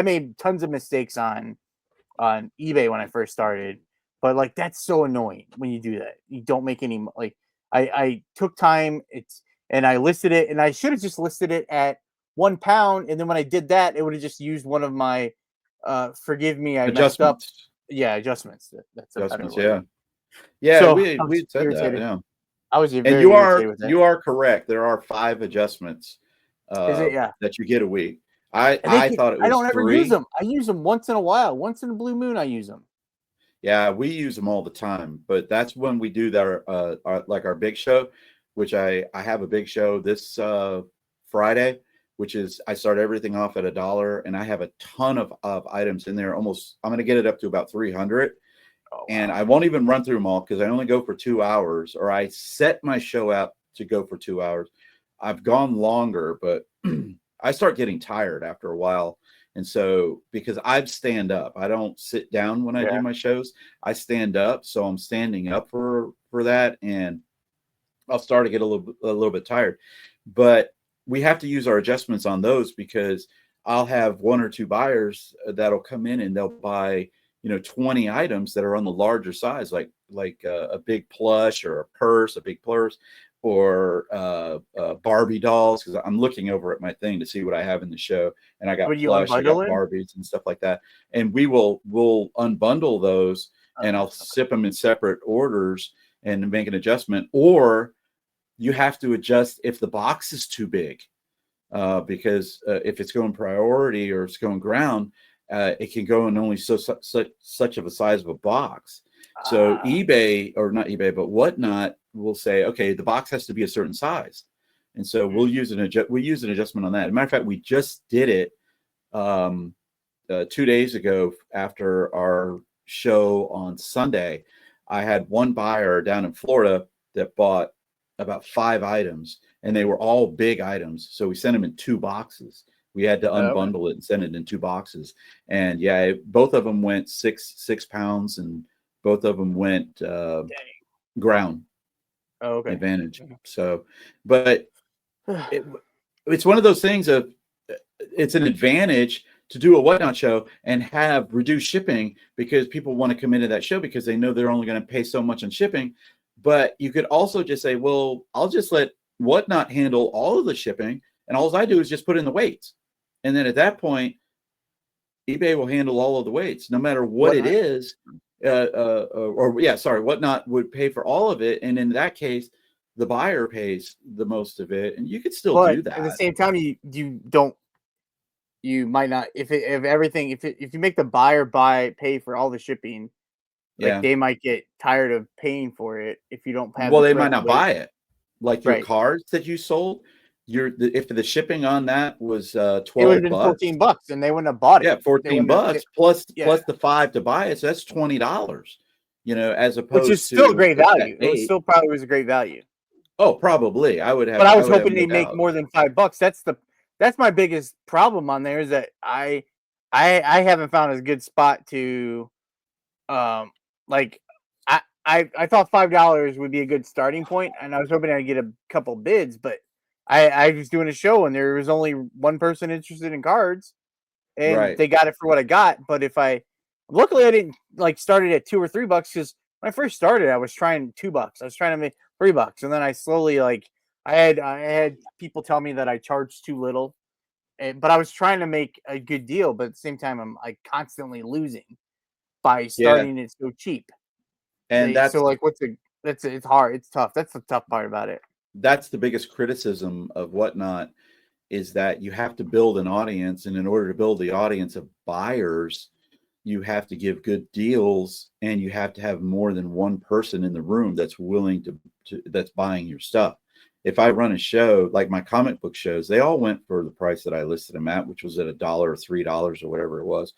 made tons of mistakes on eBay when I first started. But like that's so annoying when you do that. You don't make any I took time and I listed it, and I should have just listed it at 1 pound, and then when I did that, it would have just used one of my forgive me, I messed up. Yeah, adjustments. That's adjustments. Yeah. So we said irritated. that. Yeah. I was very irritated with that. You are correct. There are 5 adjustments that you get a week. I thought it was 3. I don't ever use them. I use them once in a while. Once in a blue moon, I use them. Yeah, we use them all the time, but that's when we do our big show, which I have a big show this Friday, which is I start everything off at $1, and I have a ton of items in there. I'm going to get it up to about 300, and I won't even run through them all because I only go for 2 hours, or I set my show out to go for 2 hours. I've gone longer, but I start getting tired after a while. And so, because I stand up, I don't sit down when I do my shows. I stand up, so I'm standing up for that, and I'll start to get a little bit tired. But we have to use our adjustments on those because I'll have 1 or 2 buyers that'll come in and they'll buy 20 items that are on the larger size, like a big plush or a purse, or Barbie dolls, because I'm looking over at my thing to see what I have in the show, and I got plush, I got Barbies and stuff like that, and we'll unbundle those, and I'll ship them in separate orders and make an adjustment. Or you have to adjust if the box is too big, because if it's going priority or it's going ground, it can go in only such of a size of a box. So eBay, or not eBay, but Whatnot will say, okay, the box has to be a certain size, and so we'll use an adjustment on that. As a matter of fact, we just did it 2 days ago after our show on Sunday. I had one buyer down in Florida that bought about 5 items, and they were all big items. So we sent them in 2 boxes. We had to unbundle it and send it in 2 boxes. And yeah, both of them went 6 pounds, and both of them went ground. Advantage. So, but it's one of those things of it's an advantage to do a Whatnot show and have reduced shipping because people want to come into that show because they know they're only going to pay so much on shipping. But you could also just say, well, I'll just let Whatnot handle all of the shipping, and all I do is just put in the weights. And then at that point, eBay will handle all of the weights, no matter what it is. Whatnot would pay for all of it. And in that case, the buyer pays the most of it, and you could still do that. At the same time, you might not, if you make the buyer pay for all the shipping, like they might get tired of paying for it if you don't have. Well, they might not buy it. Like your cards that you sold, if the shipping on that was $12, it would have been $14, and they wouldn't have bought it. Yeah, $14 plus the $5 to buy it, so that's $20. As opposed which is still great value. It still probably was a great value. Oh, probably. I would have. But I was hoping they'd make more than $5. That's my biggest problem on there is that I haven't found a good spot to, I thought $5 would be a good starting point, and I was hoping I'd get a couple bids, but I was doing a show and there was only one person interested in cards, and they got it for what I got. But luckily I didn't start it at $2 or $3 because when I first started, I was trying $2. I was trying to make $3, and then I slowly I had people tell me that I charged too little, but I was trying to make a good deal. But at the same time, I'm constantly losing by starting it so cheap. And it's hard. It's tough. That's the tough part about it. That's the biggest criticism of Whatnot is that you have to build an audience, and in order to build the audience of buyers, you have to give good deals, and you have to have more than one person in the room that's willing that's buying your stuff. If I run a show like my comic book shows, they all went for the price that I listed them at, which was at $1 or $3 or whatever it was.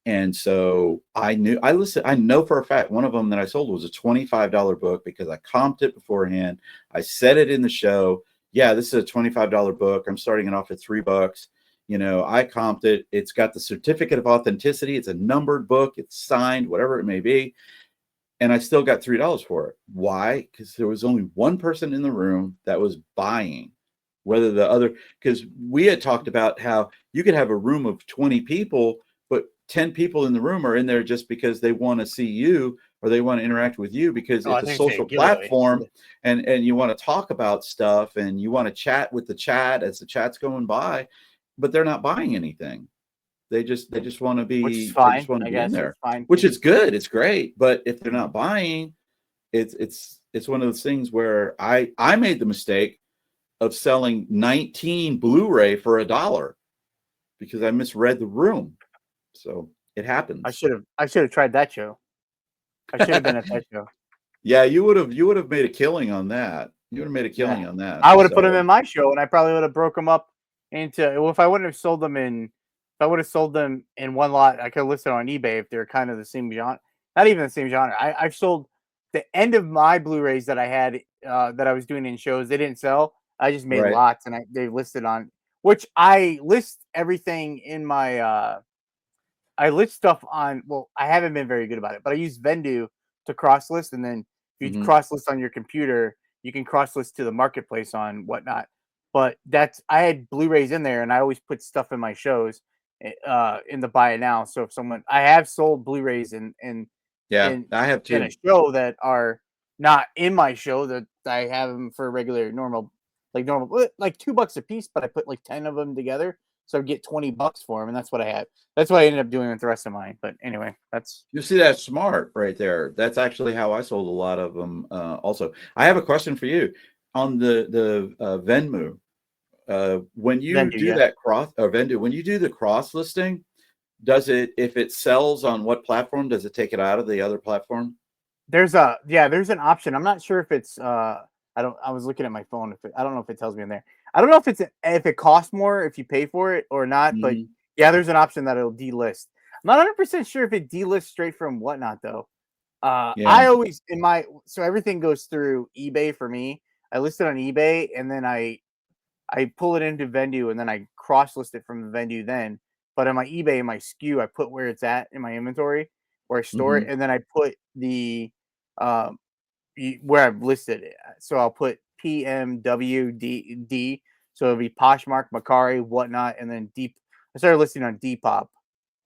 And so I know for a fact one of them that I sold was a $25 book because I comped it beforehand. I said it in the show. Yeah, this is a $25 book. I'm starting it off at $3. I comped it. It's got the certificate of authenticity. It's a numbered book. It's signed, whatever it may be. And I still got $3 for it. Why? Because there was only one person in the room that was buying. Because we had talked about how you could have a room of 20 people, but 10 people in the room are in there just because they want to see you or they want to interact with you because it's a social platform and you want to talk about stuff and you want to chat with the chat as the chat's going by, but they're not buying anything. They just want to be, which is fine. They just want to be in there, fine. Which is good. It's great. But if they're not buying, it's one of those things where I made the mistake of selling 19 Blu-ray for $1 because I misread the room. So it happens. I should have tried that show. I should have been at that show. Yeah, you would have made a killing on that. You would have made a killing on that. I would have put them in my show, and I probably would have broke them up into. Well, if I wouldn't have sold them in one lot, I could have listed on eBay if they're kind of the same genre. Not even the same genre. I've sold the end of my Blu-rays that I had that I was doing in shows. They didn't sell. I just made lots, and they listed on which I list everything in my. I list stuff on. Well, I haven't been very good about it, but I use Vendu to cross list, and then if you cross list on your computer, you can cross list to the marketplace on Whatnot. But I had Blu-rays in there, and I always put stuff in my shows in the buy it now. So if I have sold Blu-rays I have too in a show that are not in my show that I have them for regular normal like $2 a piece, but I put 10 of them together. So I get $20 for them, and that's what I had. That's what I ended up doing with the rest of mine. But anyway, you see that's smart right there. That's actually how I sold a lot of them. Also, I have a question for you on the Venmo. When you do that when you do the cross listing, if it sells on what platform, does it take it out of the other platform? There's an option. I'm not sure if it's I was looking at my phone. I don't know if it tells me in there. I don't know if it costs more if you pay for it or not, but yeah, there's an option that it'll delist. I'm not 100% sure if it delists straight from Whatnot though. I always so everything goes through eBay for me. I list it on eBay, and then I pull it into Vendu, and then I cross list it from the Vendu then. But on my eBay, my SKU, I put where it's at in my inventory, where I store it, Mhm. and then I put the um, where I've listed it. So I'll put PMWD. So it'll be Poshmark, Macari, whatnot, and then Deep. I started listing on Depop.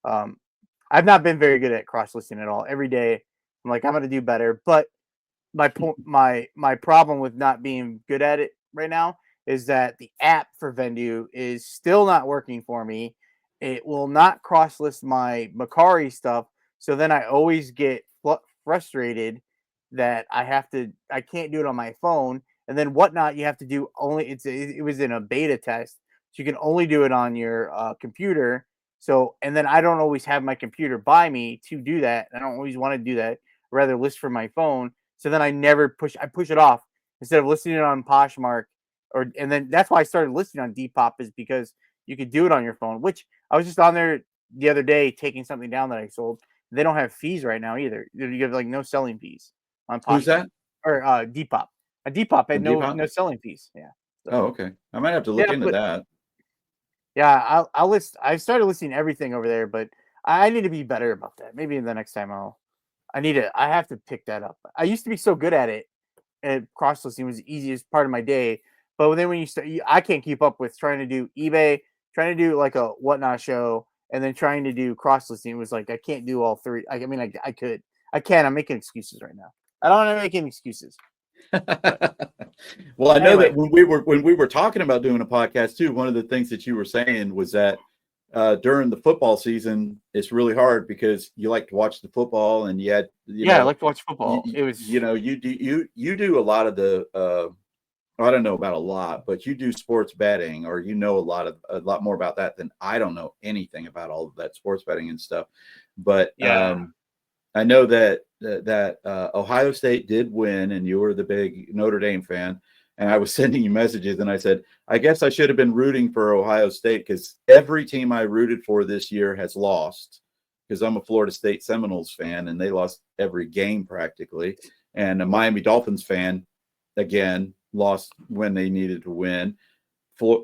Um, I've not been very good at cross listing at all. Every day, I'm like, I'm gonna do better. But my problem with not being good at it right now is that the app for Vendu is still not working for me. It will not cross list my Macari stuff, so then I always get frustrated that I can't do it on my phone, and then whatnot you have to do only it was in a beta test, so you can only do it on your computer. So and then I don't always have my computer by me to do that. I don't always want to do that. I'd rather list from my phone. So then I push it off instead of listing it on Poshmark and then that's why I started listing on Depop is because you could do it on your phone, which I was just on there the other day taking something down that I sold. They don't have fees right now either. You have like no selling fees on Who's Poshmark that? or Depop. Depop had On no Depop? selling fees. Yeah. Oh, So okay. I might have to look yeah, into but that. yeah, I'll list. I've started listing everything over there, but I need to be better about that. Maybe the next time I have to pick that up. I used to be so good at it, and cross listing was the easiest part of my day. But then when you start, I can't keep up with trying to do eBay, trying to do like a whatnot show, and then trying to do cross listing. It was like I can't do all three. I mean, I could, I can. I'm making excuses right now. I don't want to make any excuses. But Well, I know that anyway, when we were talking about doing a podcast too, one of the things that you were saying was that during the football season, it's really hard because you like to watch the football, and yet yeah, I like to watch football. It was you do a lot of the I don't know about a lot, but you do sports betting, or you know a lot more about that than I don't know anything about all of that sports betting and stuff. But yeah. I know that Ohio State did win, and you were the big Notre Dame fan. And I was sending you messages, and I said, I guess I should have been rooting for Ohio State because every team I rooted for this year has lost. Because I'm a Florida State Seminoles fan, and they lost every game practically. And a Miami Dolphins fan, again, lost when they needed to win.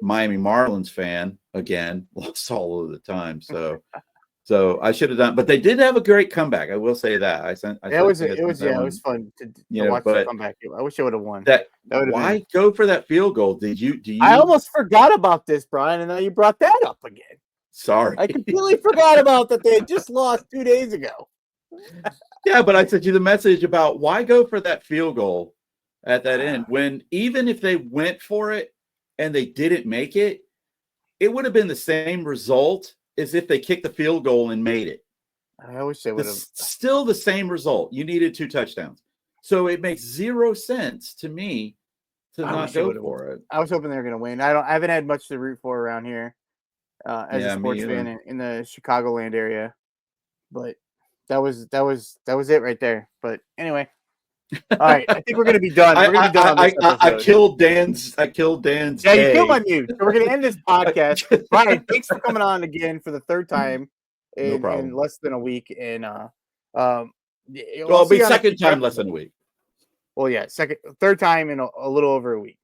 Miami Marlins fan, again, lost all of the time. So I should have done, but they did have a great comeback. I will say that. I sent It was fun to watch the but comeback. I wish I would have won. that That would have been. why go for that field goal? Do I you almost forgot about this, Brian, and now you brought that up again. sorry. I completely forgot about that they had just lost 2 days ago. Yeah, but I sent you the message about why go for that field goal at that end when even if they went for it and they didn't make it, it would have been the same result as if they kicked the field goal and made it. I wish they would have. Still the same result. You needed 2 touchdowns. So it makes zero sense to me to not go for it. I was hoping they were going to win. I haven't had much to root for around here as a sports fan in the Chicagoland area, but that was it right there. But anyway, all right, I think we're going to be done. We're going to be done on this episode. I killed Dan's. Yeah, you killed my mute. So we're going to end this podcast. Brian, thanks for coming on again for the third time in less than a week. And well, it'll be second time less than a week. Well, yeah, third time in a little over a week.